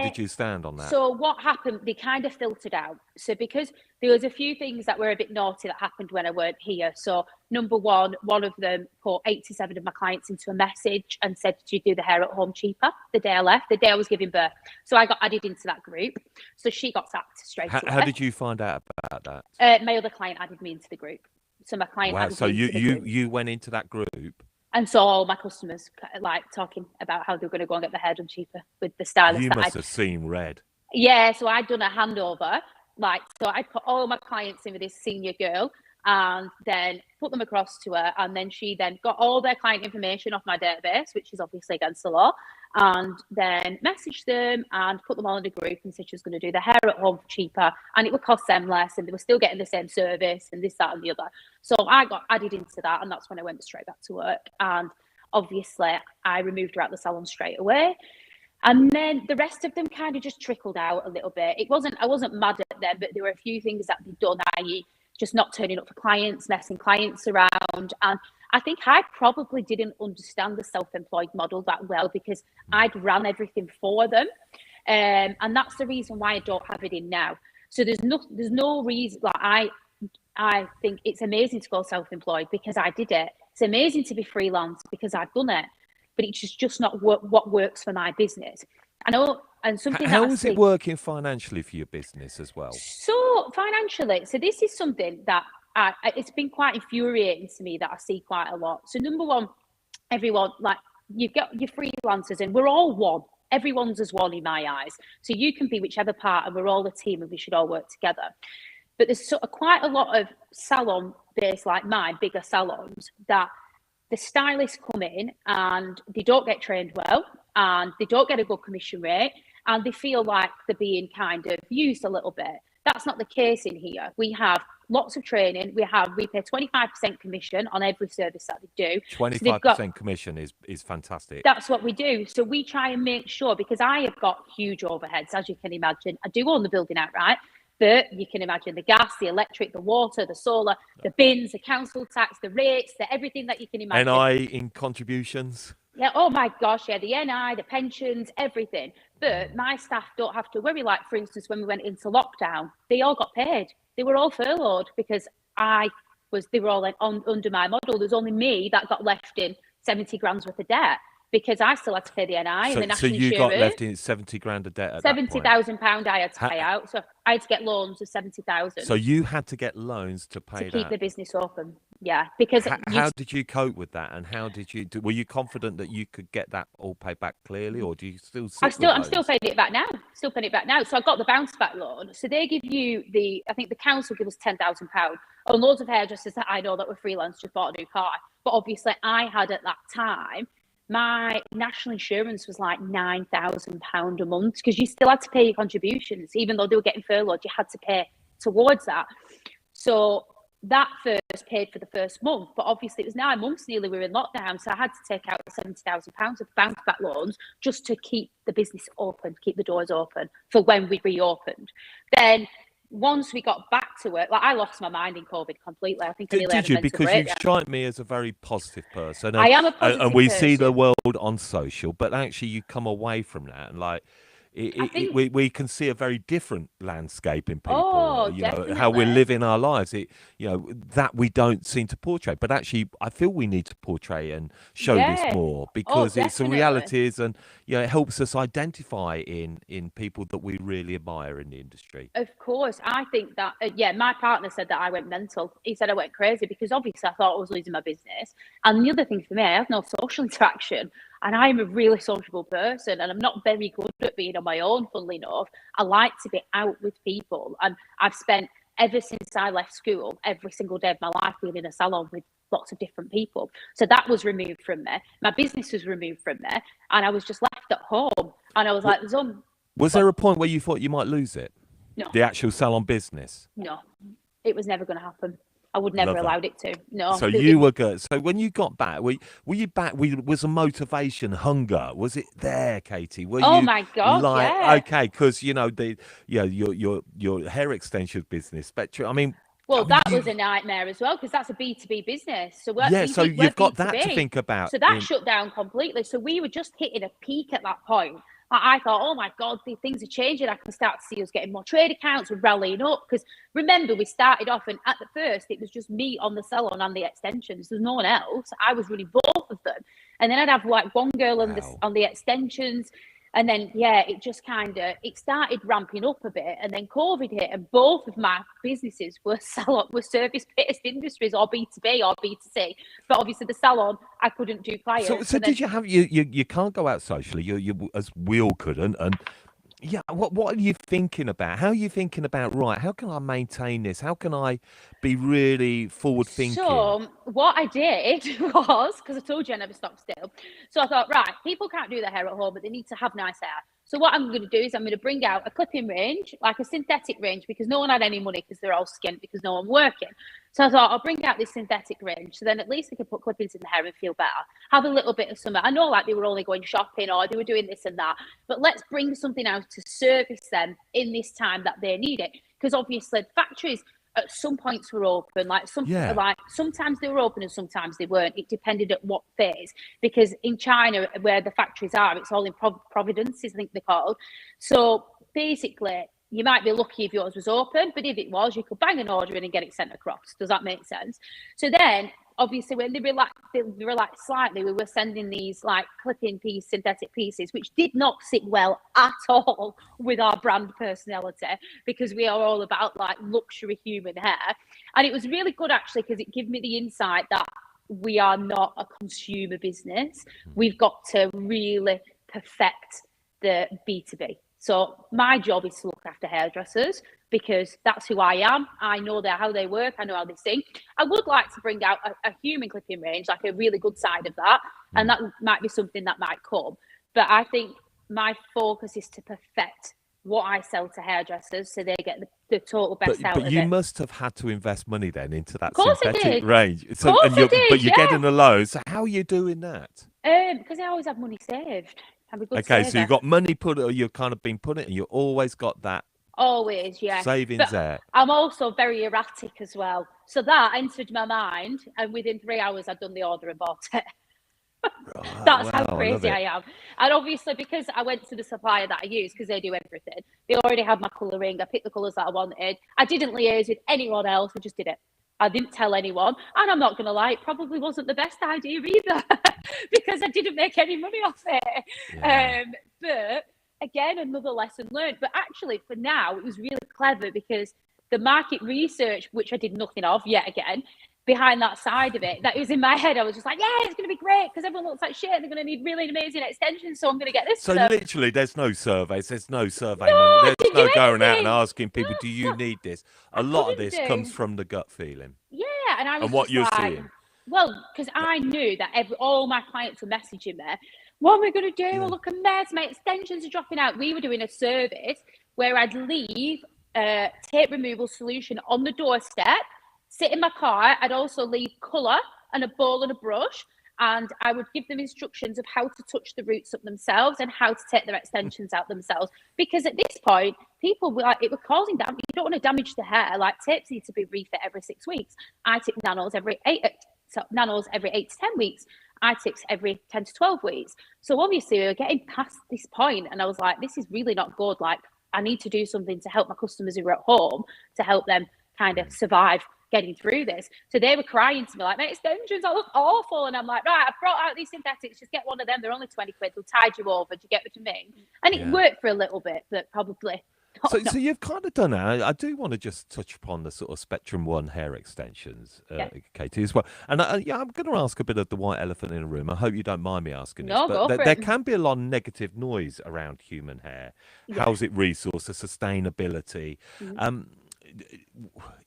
did you stand on that? So what happened, they kind of filtered out. So because there was a few things that were a bit naughty that happened when I weren't here. So number one of them put 87 of my clients into a message and said, do you do the hair at home cheaper? The day I left, the day I was giving birth. So I got added into that group. So she got sacked straight away. How did you find out about that? My other client added me into the group. So my client Wow, so you went into that group? And saw all my customers like talking about how they were going to go and get their hair done cheaper with the stylist. You must have seen red. Yeah, so I'd done a handover. So I put all my clients in with this senior girl and then put them across to her. And then she then got all their client information off my database, which is obviously against the law. And then messaged them and put them all in a group and said she was going to do the hair at home for cheaper and it would cost them less and they were still getting the same service and this, that and the other. So I got added into that and that's when I went straight back to work. And obviously I removed her out of the salon straight away. And then the rest of them kind of just trickled out a little bit. I wasn't mad at them, but there were a few things that they'd done, i.e. just not turning up for clients, messing clients around. And I think I probably didn't understand the self-employed model that well because I'd ran everything for them. And that's the reason why I don't have it in now. So there's no reason, like I think it's amazing to go self-employed because I did it. It's amazing to be freelance because I've done it, but it's just not what works for my business. I know And something that How I is see. it working financially for your business as well? So financially, so this is something that it's been quite infuriating to me that I see quite a lot. So number one, everyone, like, you've got your freelancers and we're all one. Everyone's as one in my eyes. So you can be whichever part and we're all a team and we should all work together. But there's sort of quite a lot of salon based like mine, bigger salons, that the stylists come in and they don't get trained well and they don't get a good commission rate and they feel like they're being kind of used a little bit. That's not the case in here. We have lots of training. We pay 25% commission on every service that they do. 25% commission is fantastic. That's what we do. So we try and make sure, because I have got huge overheads, as you can imagine. I do own the building outright, but you can imagine the gas, the electric, the water, the solar, the bins, the council tax, the rates, everything that you can imagine. NI in contributions. Yeah, oh my gosh, yeah, the NI, the pensions, everything. But my staff don't have to worry. Like, for instance, when we went into lockdown, they all got paid. They were all furloughed because they were all under my model. There's only me that got left in 70 grand's worth of debt because I still had to pay the NI and the national insurance. So you got left in 70 grand a debt at £70,000 I had to pay out. So I had to get loans of 70,000. So you had to get loans to pay to keep the business open. Yeah, because how did you cope with that, and how did you were you confident that you could get that all paid back clearly, or do you still? I'm still paying it back now. Still paying it back now. So I got the bounce back loan. So they give you I think the council give us £10,000. And loads of hairdressers that I know that were freelance just bought a new car. But obviously, I had at that time, my national insurance was like £9,000 a month because you still had to pay your contributions, even though they were getting furloughed. You had to pay towards that. So that first paid for the first month, but obviously it was 9 months nearly we were in lockdown, so I had to take out £70,000 of bounce back loans just to keep the business open, keep the doors open for when we reopened. Then once we got back to it, like, I lost my mind in COVID completely. I think did you? Because you strike me as a very positive person. And, I am a positive and we person. see the world on social, but actually you come away from that and like. We can see a very different landscape in people, definitely. How we're living our lives. That we don't seem to portray, but actually, I feel we need to portray and show this more because it's the realities, and it helps us identify in people that we really admire in the industry. Of course, I think that. My partner said that I went mental. He said I went crazy because obviously I thought I was losing my business, and the other thing for me, I have no social interaction. And I'm a really sociable person and I'm not very good at being on my own, funnily enough. I like to be out with people. And I've spent, ever since I left school, every single day of my life being in a salon with lots of different people. So that was removed from me. My business was removed from me. And I was just left at home. And I was like, was there a point where you thought you might lose it? No. The actual salon business? No. It was never going to happen. I would never allowed it to. No. So you were good. So when you got back, were you back? Was a motivation, hunger? Was it there, Katy? My God! Yeah. Okay, because your hair extension business, Spectrum. I mean, well, that was a nightmare as well because that's a B2B business. So so you've got that to think about. So that shut down completely. So we were just hitting a peak at that point. I thought, oh my God, things are changing. I can start to see us getting more trade accounts. We're rallying up. Because remember, we started off and at the first, it was just me on the salon and the extensions. There's no one else. I was running both of them. And then I'd have like one girl on the extensions. And then, it just it started ramping up a bit. And then COVID hit and both of my businesses were service-based industries or B2B or B2C. But obviously the salon, I couldn't do clients. So did you have, you can't go out socially, you as we all couldn't. And what are you thinking about? How are you thinking about, right, how can I maintain this? How can I be really forward thinking? So what I did was, because I told you I never stopped still. So I thought, right, people can't do their hair at home, but they need to have nice hair. So what I'm going to do is I'm going to bring out a clipping range, like a synthetic range, because no one had any money because they're all skint because no one working. So I thought I'll bring out this synthetic range. So then at least I can put clippings in the hair and feel better. Have a little bit of summer. I know like they were only going shopping or they were doing this and that, but let's bring something out to service them in this time that they need it. Because obviously factories at some points were open, like sometimes they were open and sometimes they weren't. It depended at what phase. Because in China, where the factories are, it's all in Providences, I think they're called. So basically, you might be lucky if yours was open, but if it was, you could bang an order in and get it sent across. Does that make sense? So then, obviously when they relaxed slightly, we were sending these like clipping piece, synthetic pieces, which did not sit well at all with our brand personality, because we are all about like luxury human hair. And it was really good actually, because it gave me the insight that we are not a consumer business. We've got to really perfect the B2B. So my job is to look after hairdressers, because that's who I am. I know how they work. I know how they sing. I would like to bring out a human clipping range, like a really good side of that. And that might be something that might come. But I think my focus is to perfect what I sell to hairdressers, so they get the total best out of it. But you must have had to invest money then into that Of course I synthetic did. range. Of course I did, but you're yeah. getting a loan. So how are you doing that? Because I always have money saved. I'm a good Okay, saver. so you've got money put, or you've kind of been put it, and you always got that Always, yeah. savings But there. I'm also very erratic as well. So that entered my mind, and within 3 hours I'd done the order and bought it. That's how crazy I am. And obviously, because I went to the supplier that I use, because they do everything, they already had my colouring. I picked the colours that I wanted. I didn't liaise with anyone else. I just did it. I didn't tell anyone. And I'm not going to lie, it probably wasn't the best idea either, because I didn't make any money off it. Yeah. But again, another lesson learned. But actually, for now, it was really clever, because the market research, which I did nothing of yet again, behind that side of it, that was in my head. I was just like, yeah, it's going to be great, because everyone looks like shit. They're going to need really amazing extensions, so I'm going to get this. So literally, there's no surveys. There's no survey. No, there's no going out anything. and asking people, do you need this? A lot of this comes from the gut feeling. Yeah, and I was and what just you're like, seeing. Well, because I knew that all my clients were messaging me, what am I going to do? Yeah. Oh, look a mess. My extensions are dropping out. We were doing a service where I'd leave tape removal solution on the doorstep, sit in my car. I'd also leave colour and a bowl and a brush. And I would give them instructions of how to touch the roots up themselves and how to take their extensions out themselves. Because at this point, people were like, it was causing damage. You don't want to damage the hair. Like, tapes need to be refit every 6 weeks. I tip nanos every 8 to 10 weeks. I tips every 10 to 12 weeks. So obviously we were getting past this point, and I was like, this is really not good. Like, I need to do something to help my customers who are at home, to help them kind of survive getting through this. So they were crying to me like, my extensions, I look awful. And I'm like, right, I've brought out these synthetics, just get one of them. They're only 20 quid. They'll tide you over. Do you get what I mean? And it worked for a little bit, but probably So you've kind of done that. I do want to just touch upon the sort of Spectrum One hair extensions, Katy, as well. And I'm going to ask a bit of the white elephant in the room. I hope you don't mind me asking this, but there can be a lot of negative noise around human hair. Yeah. How's it resourced, the sustainability?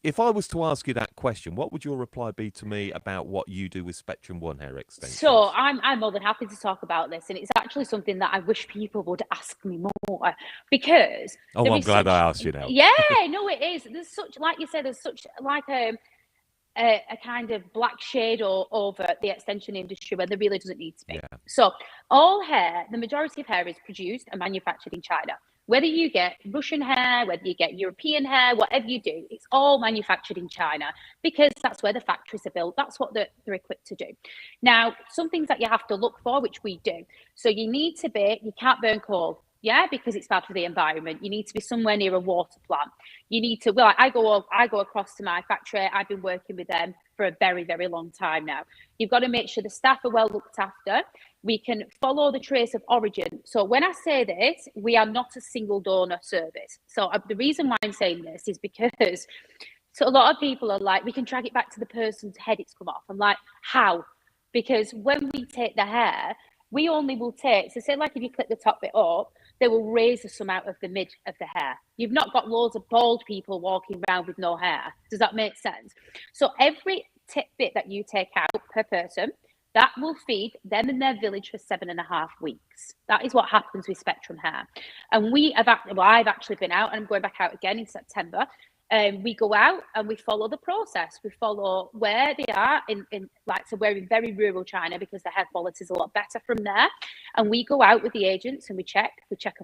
If I was to ask you that question, what would your reply be to me about what you do with Spectrum One hair extensions? So I'm more than happy to talk about this, and it's actually something that I wish people would ask me more, because I'm glad I asked you now. Yeah, no, it is. There's such, like you said, there's such like a kind of black shade over the extension industry where there really doesn't need to be. Yeah. So all hair, the majority of hair is produced and manufactured in China. Whether you get Russian hair, whether you get European hair, whatever you do, it's all manufactured in China, because that's where the factories are built. That's what they're equipped to do. Now, some things that you have to look for, which we do. So you can't burn coal. Yeah, because it's bad for the environment. You need to be somewhere near a water plant. You need to, I go across to my factory. I've been working with them for a very, very long time now. You've got to make sure the staff are well looked after. We can follow the trace of origin. So when I say this, we are not a single donor service. So the reason why I'm saying this is because a lot of people are like, we can track it back to the person's head it's come off. I'm like, how? Because when we take the hair, we only will take, so say like if you clip the top bit up, they will razor some out of the mid of the hair. You've not got loads of bald people walking around with no hair. Does that make sense? So every bit that you take out per person, that will feed them and their village for 7.5 weeks. That is what happens with Spectrum hair. And I've actually been out, and I'm going back out again in September. We go out and we follow the process. We follow where they are so we're in very rural China, because the hair quality is a lot better from there. And we go out with the agents and we check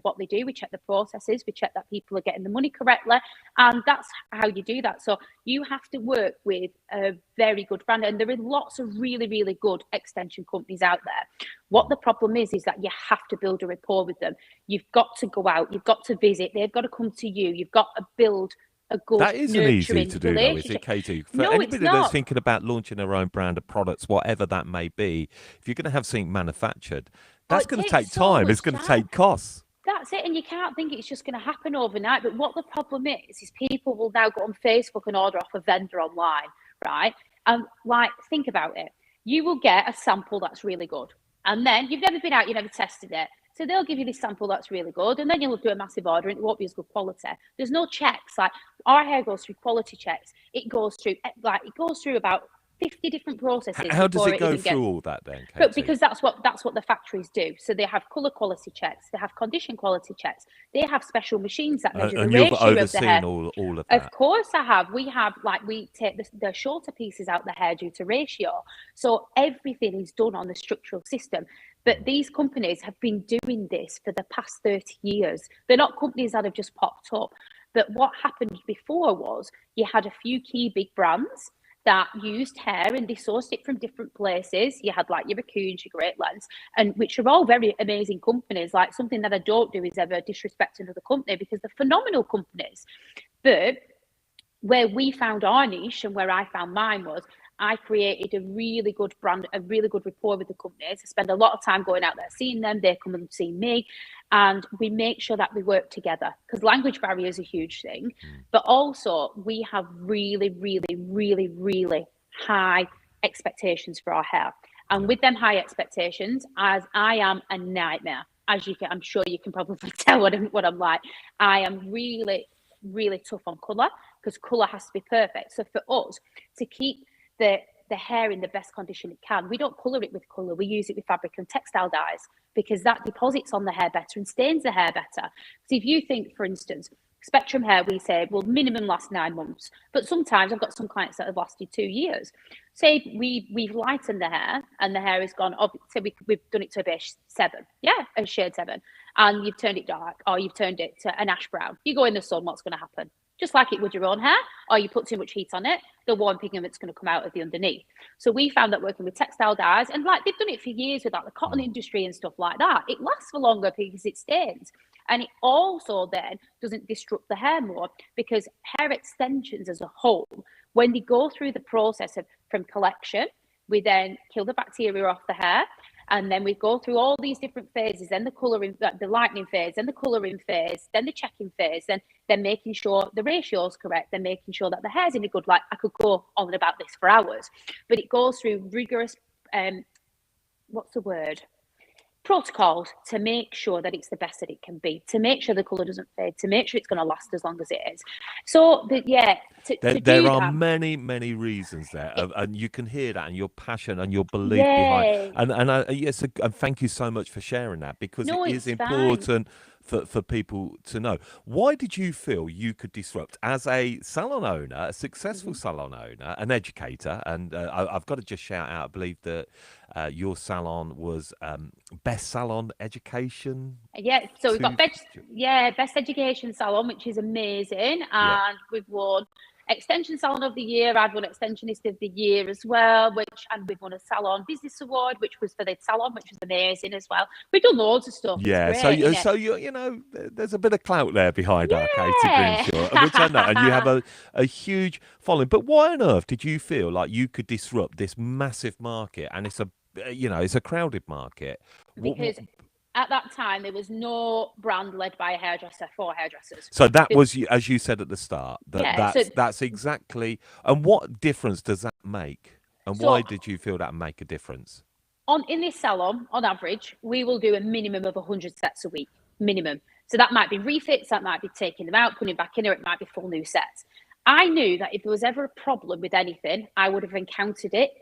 what they do. We check the processes. We check that people are getting the money correctly. And that's how you do that. So you have to work with a very good brand. And there are lots of really, really good extension companies out there. What the problem is that you have to build a rapport with them. You've got to go out. You've got to visit. They've got to come to you. You've got to build a good That isn't easy nurturing to do, though, is it, relationship. Katie? For No, it's anybody that's not. thinking about launching their own brand of products, whatever that may be, if you're going to have something manufactured, Oh, that's it going to takes take so time. It's much going to time. take costs. That's it, and you can't think it's just going to happen overnight. But what the problem is people will now go on Facebook and order off a vendor online, right? And like, think about it. You will get a sample that's really good, and then you've never been out, you've never tested it. So they'll give you this sample that's really good, and then you'll do a massive order, and it won't be as good quality. There's no checks. Like, our hair goes through quality checks. It goes through about 50 different processes How does before it go even through gets. all that then, But Katie? because that's what the factories do. So they have colour quality checks, they have condition quality checks, they have special machines that measure the And you've ratio of the hair. overseen all of Of that. course I have. We take the shorter pieces out the hair due to ratio. So everything is done on the structural system. But these companies have been doing this for the past 30 years. They're not companies that have just popped up. But what happened before was you had a few key big brands that used hair and they sourced it from different places. You had like your Raccoons, your Great Lens, and which are all very amazing companies. Like, something that I don't do is ever disrespect another company, because they're phenomenal companies. But where we found our niche and where I found mine was, I created a really good brand, a really good rapport with the companies. I spend a lot of time going out there, seeing them. They come and see me, and we make sure that we work together, because language barrier is a huge thing. But also, we have really, really, really, really high expectations for our hair. And with them high expectations, as I am a nightmare, as I'm sure you can probably tell what I'm like. I am really, really tough on colour, because colour has to be perfect. So for us to keep the hair in the best condition it can, we don't colour it with colour. We use it with fabric and textile dyes, because that deposits on the hair better and stains the hair better. So if you think, for instance, Spectrum hair, we say will minimum last 9 months, but sometimes I've got some clients that have lasted 2 years. Say we've lightened the hair and the hair has gone up. Say we've done it to a beige 7, a shade 7, and you've turned it dark, or you've turned it to an ash brown. You go in the sun, what's going to happen? Just like it would your own hair, or you put too much heat on it, the warm pigment's going to come out of the underneath. So we found that working with textile dyes, and like they've done it for years with like the cotton industry and stuff like that, it lasts for longer because it stains. And it also then doesn't disrupt the hair more, because hair extensions as a whole, when they go through the process from collection, we then kill the bacteria off the hair, and then we go through all these different phases, then the colouring, the lightening phase, then the colouring phase, then the checking phase, then making sure the ratio is correct, then making sure that the hair's in a good light. I could go on about this for hours, but it goes through rigorous, protocols to make sure that it's the best that it can be, to make sure the colour doesn't fade, to make sure it's going to last as long as it is. So, There are many reasons there, and you can hear that, and your passion and your belief behind. And thank you so much for sharing that, because No, it is it's fine. important for people to know. Why did you feel you could disrupt as a salon owner, a successful salon owner, an educator? And I've got to just shout out, I believe that your salon was best salon education. Yeah, so we've got best education salon, which is amazing, and we've won Extension Salon of the Year. I've won Extensionist of the Year as well, and we've won a Salon Business Award, which was for the salon, which was amazing as well. We've done loads of stuff. Yeah, it's great, so you know, there's a bit of clout there behind our Katy Grimshaw, which I know, and you have a huge following. But why on earth did you feel like you could disrupt this massive market? And it's a crowded market. Because at that time, there was no brand led by a hairdresser for hairdressers. So that was, as you said at the start, that's exactly. And what difference does that make? And why did you feel that make a difference? In this salon, on average, we will do a minimum of 100 sets a week, minimum. So that might be refits, that might be taking them out, putting back in, or it might be full new sets. I knew that if there was ever a problem with anything, I would have encountered it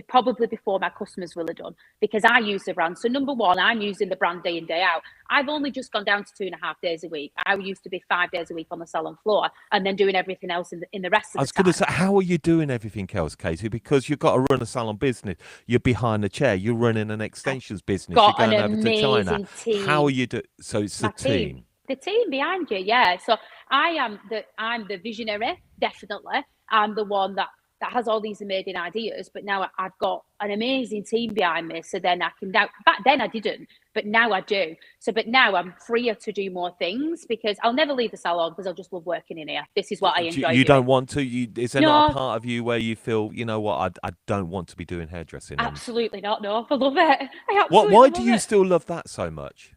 probably before my customers will have done, because I use the brand. So number one, I'm using the brand day in, day out. I've only just gone down to 2.5 days a week. I used to be 5 days a week on the salon floor, and then doing everything else in the rest of the time. I was going to say, how are you doing everything else, Katy? Because you've got to run a salon business. You're behind the chair. You're running an extensions business. You're going over to China. Team. How are you doing? So it's the team. The team behind you, yeah. So I'm the visionary, definitely. I'm the one that has all these amazing ideas, but now I've got an amazing team behind me. So then I can back then I didn't, but now I do. But now I'm freer to do more things because I'll never leave the salon because I'll just love working in here. This is what I enjoy You doing. don't want to? Is there not a No, part of you where you feel, you know what, I don't want to be doing hairdressing? And absolutely not. No, I love it. I what? absolutely Why do love you it. still love that so much?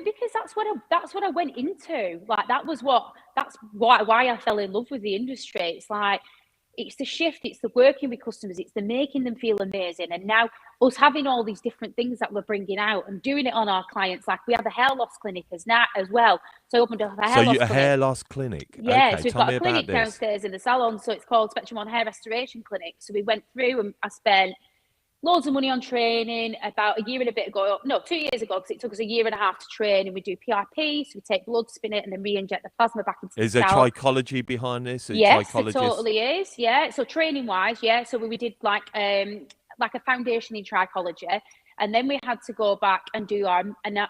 Because that's what I went into. Like that's why I fell in love with the industry. It's like it's the shift, it's the working with customers, it's the making them feel amazing. And now us having all these different things that we're bringing out and doing it on our clients. Like we have a hair loss clinic as well. So I opened up a So hair loss a clinic. hair loss clinic. Yeah, Okay, so we've tell got me a about clinic this. downstairs in the salon. So it's called Spectrum On Hair Restoration Clinic. So we went through and I spent loads of money on training about a year and a bit ago. No, 2 years ago, because it took us a year and a half to train. And we do PRP, so we take blood, spin it, and then re-inject the plasma back into the Is there scalp. trichology behind this? Yes, it Trichologist? totally is. Yeah. So training wise, yeah. So we did like a foundation in trichology. And then we had to go back and do our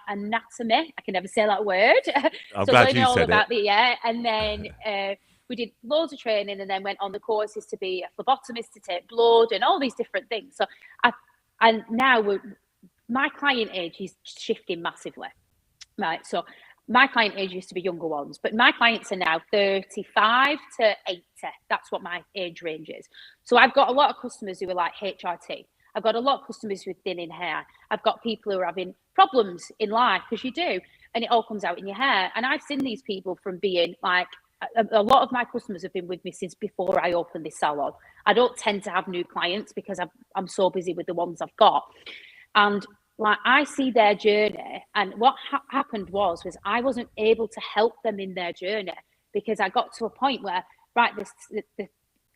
anatomy. I can never say that word. I'm So glad learning you all said about it. and then we did loads of training and then went on the courses to be a phlebotomist, to take blood and all these different things. So and now my client age is shifting massively. Right. So my client age used to be younger ones, but my clients are now 35 to 80. That's what my age range is. So I've got a lot of customers who are like HRT. I've got a lot of customers with thinning hair. I've got people who are having problems in life, because you do, and it all comes out in your hair. And I've seen these people from being like, a lot of my customers have been with me since before I opened this salon. I don't tend to have new clients because I'm so busy with the ones I've got. And like I see their journey, and what happened was I wasn't able to help them in their journey because I got to a point where the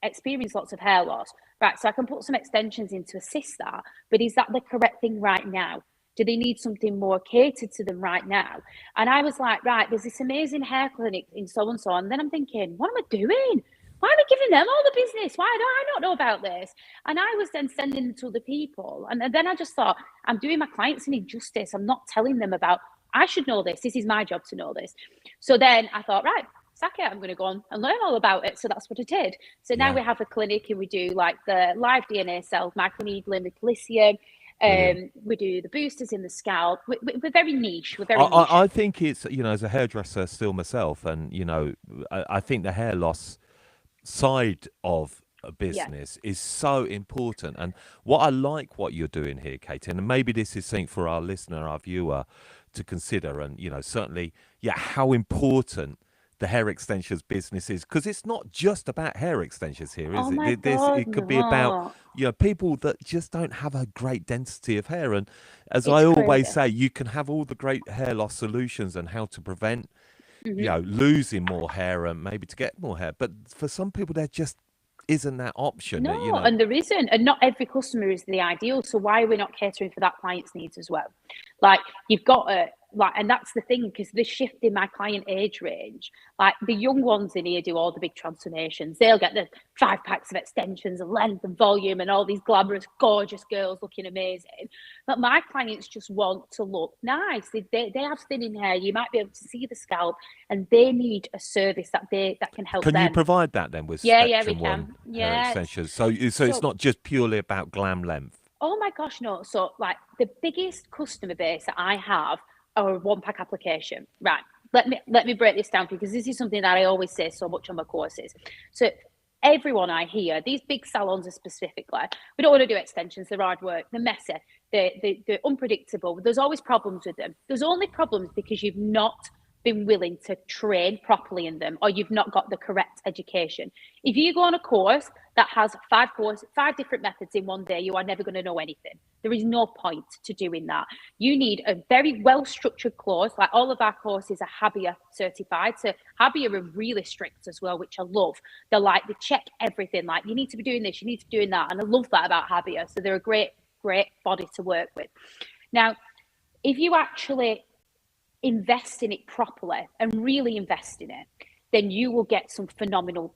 experience lots of hair loss, right? So I can put some extensions in to assist that, but is that the correct thing right now? Do they need something more catered to them right now? And I was like, right, there's this amazing hair clinic in so and so, and then I'm thinking, what am I doing? Why am I giving them all the business? Why do I not know about this? And I was then sending them to other people. And then I just thought, I'm doing my clients an injustice. I'm not telling them about, I should know this. This is my job to know this. So then I thought, right, sack it. I'm going to go on and learn all about it. So that's what I did. So now we have a clinic and we do like the live DNA cells, microneedling with lithium. We do the boosters in the scalp. We're very niche. We're very niche. I think it's, as a hairdresser still myself, and, I think the hair loss side of a business is so important. And what you're doing here, Katy, and maybe this is something for our listener, our viewer to consider, and certainly how important the hair extensions business is, because it's not just about hair extensions here, is it? It could be about people that just don't have a great density of hair. And as I always say, you can have all the great hair loss solutions and how to prevent losing more hair and maybe to get more hair, but for some people there just isn't that option. No, and there isn't, and not every customer is the ideal. So why are we not catering for that client's needs as well? Like you've got to and that's the thing, because the shift in my client age range, like the young ones in here do all the big transformations. They'll get the 5 packs of extensions and length and volume and all these glamorous, gorgeous girls looking amazing. But my clients just want to look nice. They have thinning hair. You might be able to see the scalp, and they need a service that can help them. Can you provide that then with Spectrum One hair extensions? So it's not just purely about glam length. Oh my gosh, no. So like the biggest customer base that I have are a 1-pack application. Right. Let me break this down, because this is something that I always say so much on my courses. So everyone I hear, these big salons are specifically, we don't want to do extensions, they're hard work, they're messy, they're unpredictable. There's always problems with them. There's only problems because you've not been willing to train properly in them, or you've not got the correct education. If you go on a course that has 5 different methods in one day, you are never going to know anything. There is no point to doing that. You need a very well-structured course. Like all of our courses are HABIA certified. So HABIA are really strict as well, which I love. They're like, they check everything. Like, you need to be doing this, you need to be doing that. And I love that about HABIA. So they're a great body to work with. Now, if you actually invest in it properly and really invest in it, then you will get some phenomenal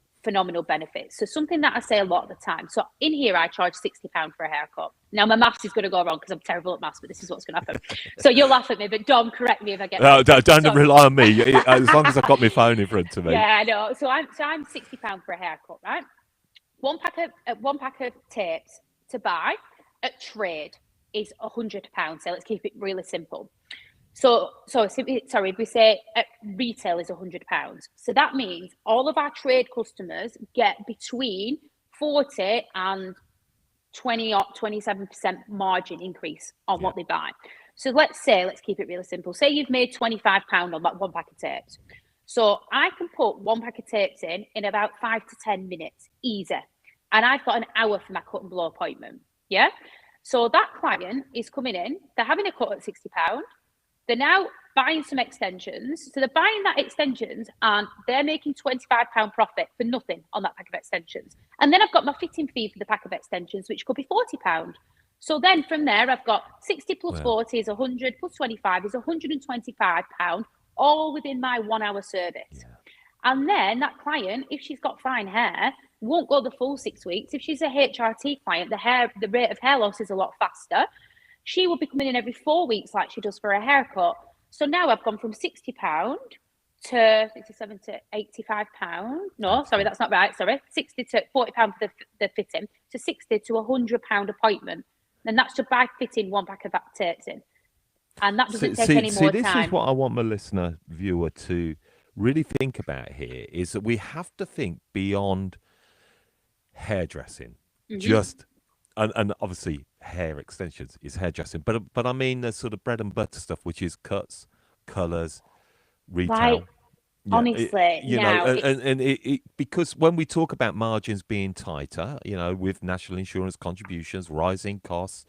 benefits. So something that I say a lot of the time. So in here, I charge £60 for a haircut. Now my maths is going to go wrong because I'm terrible at maths, but this is what's going to happen. So you'll laugh at me, but Dom, correct me if I get no, don't rely on me. As long as I've got my phone in front of me. Yeah, I know. So I'm £60 for a haircut, right? One pack of tapes to buy at trade is £100. So let's keep it really simple. Sorry, we say retail is £100. So that means all of our trade customers get between 40 and 20 or 27% margin increase on what they buy. So let's keep it really simple. Say you've made £25 on that one pack of tapes. So I can put one pack of tapes in about 5 to 10 minutes, easy. And I've got an hour for my cut and blow appointment. Yeah. So that client is coming in, they're having a cut at £60. They're now buying some extensions. So they're buying that extensions and they're making £25 profit for nothing on that pack of extensions. And then I've got my fitting fee for the pack of extensions, which could be £40. So then from there, I've got 60 plus 40 is 100 plus 25 is £125, all within my 1 hour service. Yeah. And then that client, if she's got fine hair, won't go the full 6 weeks. If she's a HRT client, the rate of hair loss is a lot faster. She will be coming in every 4 weeks like she does for a haircut. So now I've gone from £60 to 67 to £85. No, sorry, that's not right. Sorry, 60 to £40 for the fitting, to 60 to £100 appointment. And that's to buy fitting one pack of tapes in. And that doesn't take any more time. This is what I want my listener viewer to really think about here, is that we have to think beyond hairdressing. Just and obviously hair extensions is hairdressing, but I mean the sort of bread and butter stuff, which is cuts, colours, retail. Right. Yeah, honestly, because when we talk about margins being tighter, with national insurance contributions, rising costs,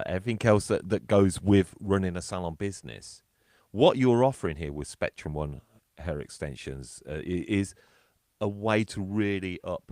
everything else that goes with running a salon business, what you're offering here with Spectrum One hair extensions is a way to really up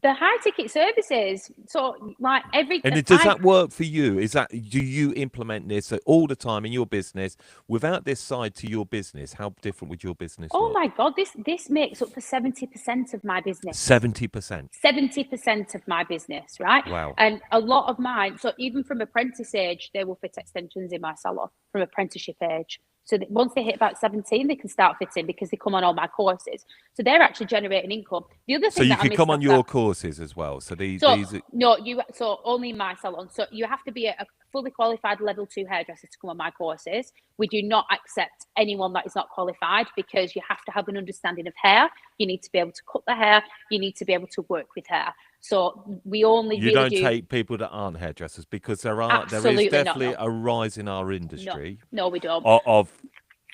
the high ticket services. So like does that work for you? Do you implement this all the time in your business? Without this side to your business, how different would your business work? My God, this makes up for 70% of my business. 70%. 70% of my business, right? Wow. And a lot of mine, so even from apprentice age, they will fit extensions in my salon from apprenticeship age. So that once they hit about 17, they can start fitting because they come on all my courses. So they're actually generating income. The other thing so you can come on your courses as well. So so only in my salon. So you have to be a fully qualified level 2 hairdresser to come on my courses. We do not accept anyone that is not qualified because you have to have an understanding of hair. You need to be able to cut the hair. You need to be able to work with hair. So we only you don't take people that aren't hairdressers, because there is definitely a rise in our industry. No, we don't. Of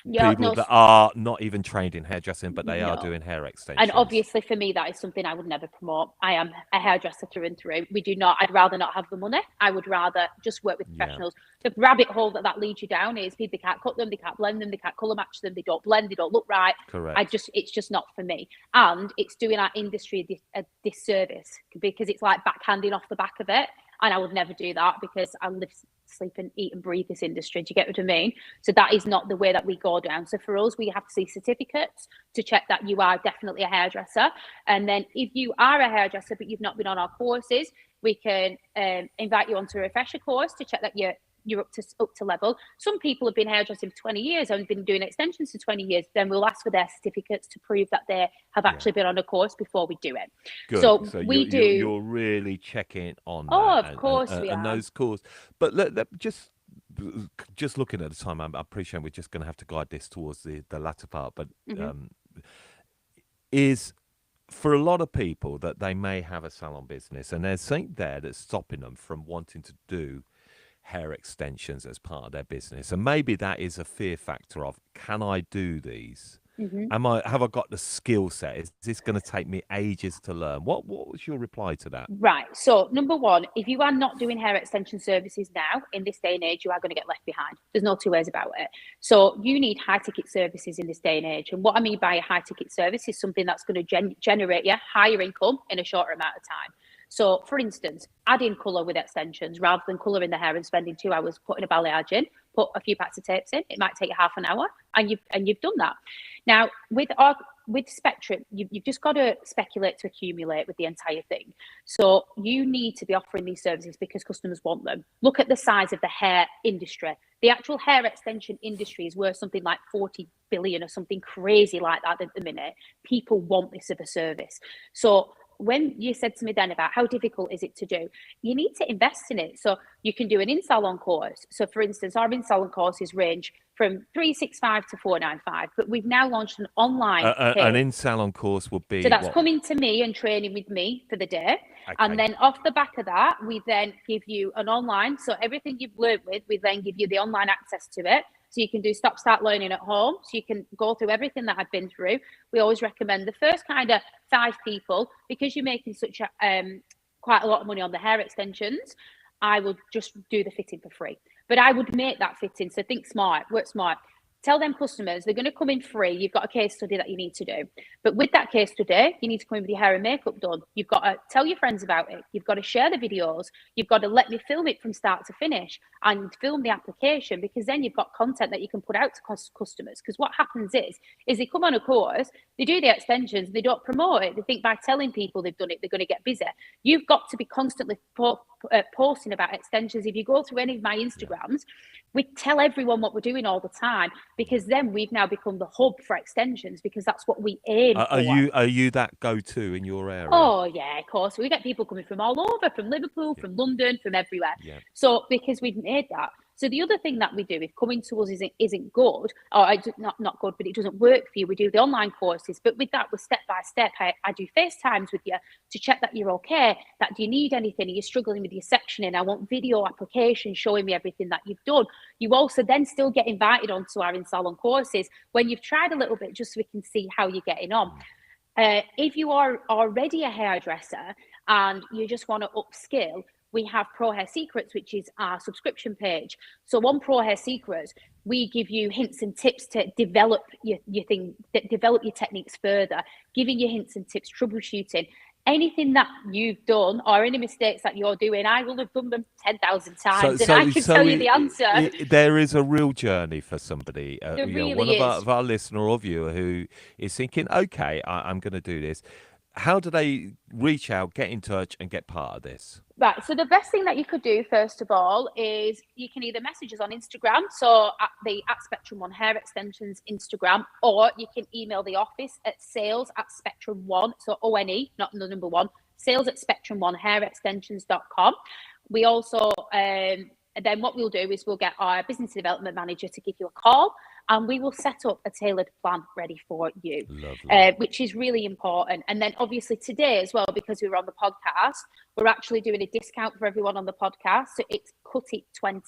people that are not even trained in hairdressing, but they are doing hair extensions. And obviously for me, that is something I would never promote. I am a hairdresser through and through. I'd rather not have the money. I would rather just work with professionals. The rabbit hole that leads you down is people can't cut them, they can't blend them, they can't colour match them, they don't blend, they don't look right. Correct. It's just not for me. And it's doing our industry a disservice because it's like backhanding off the back of it. And I would never do that because I live, sleep and eat and breathe this industry. Do you get what I mean? So that is not the way that we go down. So for us, we have to see certificates to check that you are definitely a hairdresser. And then if you are a hairdresser, but you've not been on our courses, we can invite you onto a refresher course to check that you're up to level. Some people have been hairdressing for 20 years and been doing extensions for 20 years. Then we'll ask for their certificates to prove that they have actually been on a course before we do it. Good. So you're really checking on of course we are. And those courses. But just looking at the time, I appreciate we're just going to have to guide this towards the latter part. But is for a lot of people that they may have a salon business and there's something there that's stopping them from wanting to do hair extensions as part of their business, and maybe that is a fear factor of, can I do these? Have I got the skill set? Is this going to take me ages to learn? What was your reply to that? Right. So number one, if you are not doing hair extension services now in this day and age, you are going to get left behind. There's no two ways about it. So you need high ticket services in this day and age. And what I mean by a high ticket service is something that's going to generate you higher income in a shorter amount of time. So, for instance, adding colour with extensions rather than colouring the hair and spending 2 hours putting a balayage in, put a few packs of tapes in. It might take you half an hour, and you've done that. Now, with Spectrum, you've just got to speculate to accumulate with the entire thing. So you need to be offering these services because customers want them. Look at the size of the hair industry. The actual hair extension industry is worth something like 40 billion or something crazy like that at the minute. People want this of a service. So when you said to me then about how difficult is it to do, you need to invest in it. So you can do an in-salon course. So for instance, our in-salon courses range from 365 to 495, but we've now launched an online An in-salon course would be so that's what? coming to me and training with me for the day. Okay. And then off the back of that, we then give you an online. So everything you've learned with, we then give you the online access to it. So you can do stop, start learning at home. So you can go through everything that I've been through. We always recommend the first kind of 5 people, because you're making such a, quite a lot of money on the hair extensions, I would just do the fitting for free. But I would make that fitting. So think smart, work smart. Tell them customers they're going to come in free. You've got a case study that you need to do. But with that case study, you need to come in with your hair and makeup done. You've got to tell your friends about it. You've got to share the videos. You've got to let me film it from start to finish and film the application, because then you've got content that you can put out to customers. Because what happens is they come on a course, they do the extensions, they don't promote it. They think by telling people they've done it, they're going to get busy. You've got to be constantly posting about extensions. If you go through any of my Instagrams, we tell everyone what we're doing all the time, because then we've now become the hub for extensions, because that's what we aim for. Are you that go-to in your area? Oh yeah, of course. We get people coming from all over, from Liverpool, from London, from everywhere. Yeah. So because we've made that. So the other thing that we do, if coming to us isn't good, or not good, but it doesn't work for you, we do the online courses. But with that, we're step by step. I do FaceTimes with you to check that you're okay, that do you need anything, are you struggling with your sectioning? I want video application showing me everything that you've done. You also then still get invited onto our in-salon courses when you've tried a little bit, just so we can see how you're getting on. If you are already a hairdresser and you just want to upskill, we have Pro Hair Secrets, which is our subscription page. So on Pro Hair Secrets, we give you hints and tips to develop your thing, develop your techniques further, giving you hints and tips, troubleshooting. Anything that you've done or any mistakes that you're doing, I will have done them 10,000 times, and I can tell you the answer. There is a real journey for somebody. There really one is. of our listener or viewer who is thinking, okay, I'm going to do this. How do they reach out, get in touch, and get part of this? Right. So the best thing that you could do, first of all, is you can either message us on Instagram, so at Spectrum One Hair Extensions Instagram, or you can email the office at sales@Spectrum1, so ONE, not the number one, sales@Spectrum1hairextensions.com. We also, then what we'll do is we'll get our business development manager to give you a call, and we will set up a tailored plan ready for you, which is really important. And then obviously today as well, because we were on the podcast, we're actually doing a discount for everyone on the podcast. So it's cut it 20.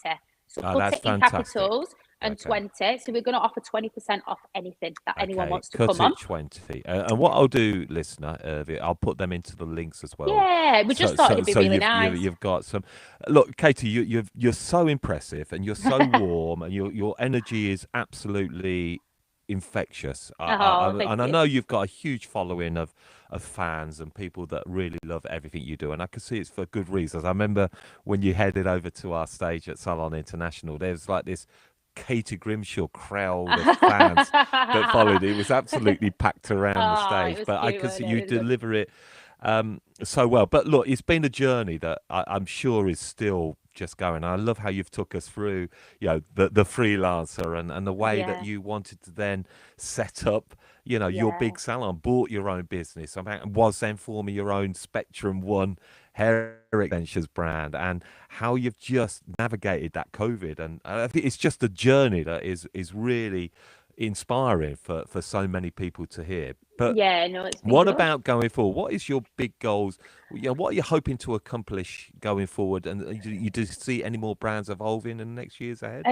So cut it in capitals and 20. So we're going to offer 20% off anything that anyone wants to come on. Cut it 20. And what I'll do, listener, I'll put them into the links as well. Yeah, we just thought it'd be really nice. You've got some. Look, Katy, you're so impressive, and you're so warm, and your energy is absolutely infectious. I know you've got a huge following of fans and people that really love everything you do, and I can see it's for good reasons. I remember when you headed over to our stage at Salon International, there was like this Katy Grimshaw crowd of fans that followed. It was absolutely packed around the stage, but I can see you deliver it so well. But look, it's been a journey that I'm sure is still just going. I love how you've took us through, the freelancer and the way that you wanted to then set up, your big salon, bought your own business, and was then forming your own Spectrum One hair extensions brand, and how you've just navigated that COVID. And I think it's just a journey that is really inspiring for so many people to hear. But it's what about going forward? What is your big goals? What are you hoping to accomplish going forward? And you do see any more brands evolving in the next years ahead?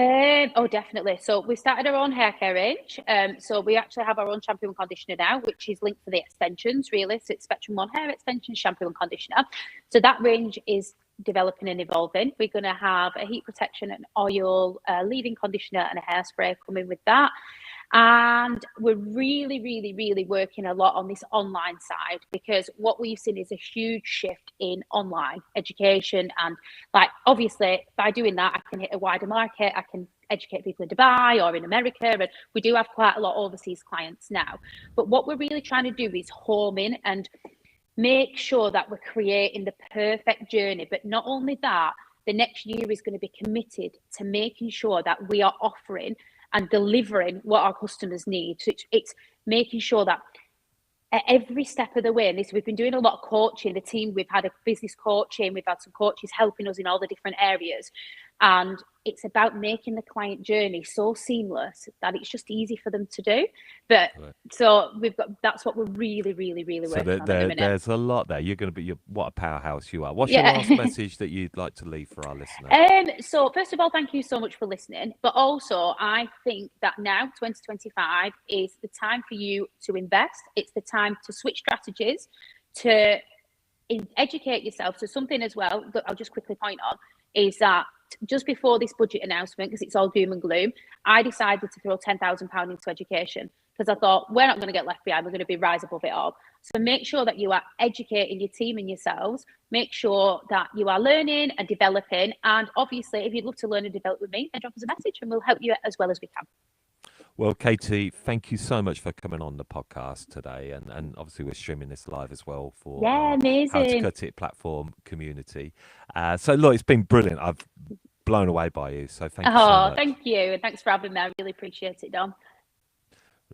Oh, definitely. So we started our own hair care range. So we actually have our own shampoo and conditioner now, which is linked to the extensions, really. So it's Spectrum One Hair Extensions shampoo and conditioner. So that range is developing and evolving. We're going to have a heat protection and oil, leave-in conditioner, and a hairspray coming with that. And we're really, really, really working a lot on this online side, because what we've seen is a huge shift in online education. And obviously by doing that, I can hit a wider market. I can educate people in Dubai or in America. And we do have quite a lot of overseas clients now. But what we're really trying to do is home in and make sure that we're creating the perfect journey. But not only that, the next year is going to be committed to making sure that we are offering and delivering what our customers need. So it's making sure that at every step of the way. And this, we've been doing a lot of coaching. The team, we've had a business coaching, we've had some coaches helping us in all the different areas. And it's about making the client journey so seamless that it's just easy for them to do. But so that's what we're really, really, really working on at the minute. There's a lot there. You're going to be, what a powerhouse you are. What's your last message that you'd like to leave for our listeners? So first of all, thank you so much for listening. But also, I think that now 2025 is the time for you to invest. It's the time to switch strategies, to educate yourself. So something as well that I'll just quickly point on is that just before this budget announcement, because it's all doom and gloom, I decided to throw £10,000 into education because I thought we're not going to get left behind. We're going to be rise above it all. So make sure that you are educating your team and yourselves. Make sure that you are learning and developing. And obviously, if you'd love to learn and develop with me, then drop us a message and we'll help you as well as we can. Well, Katy, thank you so much for coming on the podcast today. And obviously, we're streaming this live as well for amazing. How to Cut It platform community. So, look, it's been brilliant. I've blown away by you. So thank you so much. Thank you. And thanks for having me. I really appreciate it, Dom.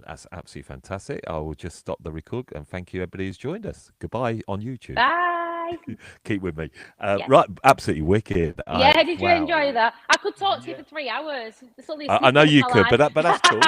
That's absolutely fantastic. I will just stop the record and thank you, everybody who's joined us. Goodbye on YouTube. Bye. Keep with me. Right, absolutely wicked. Did you enjoy that? I could talk to you for 3 hours. I know you could, but that's cool.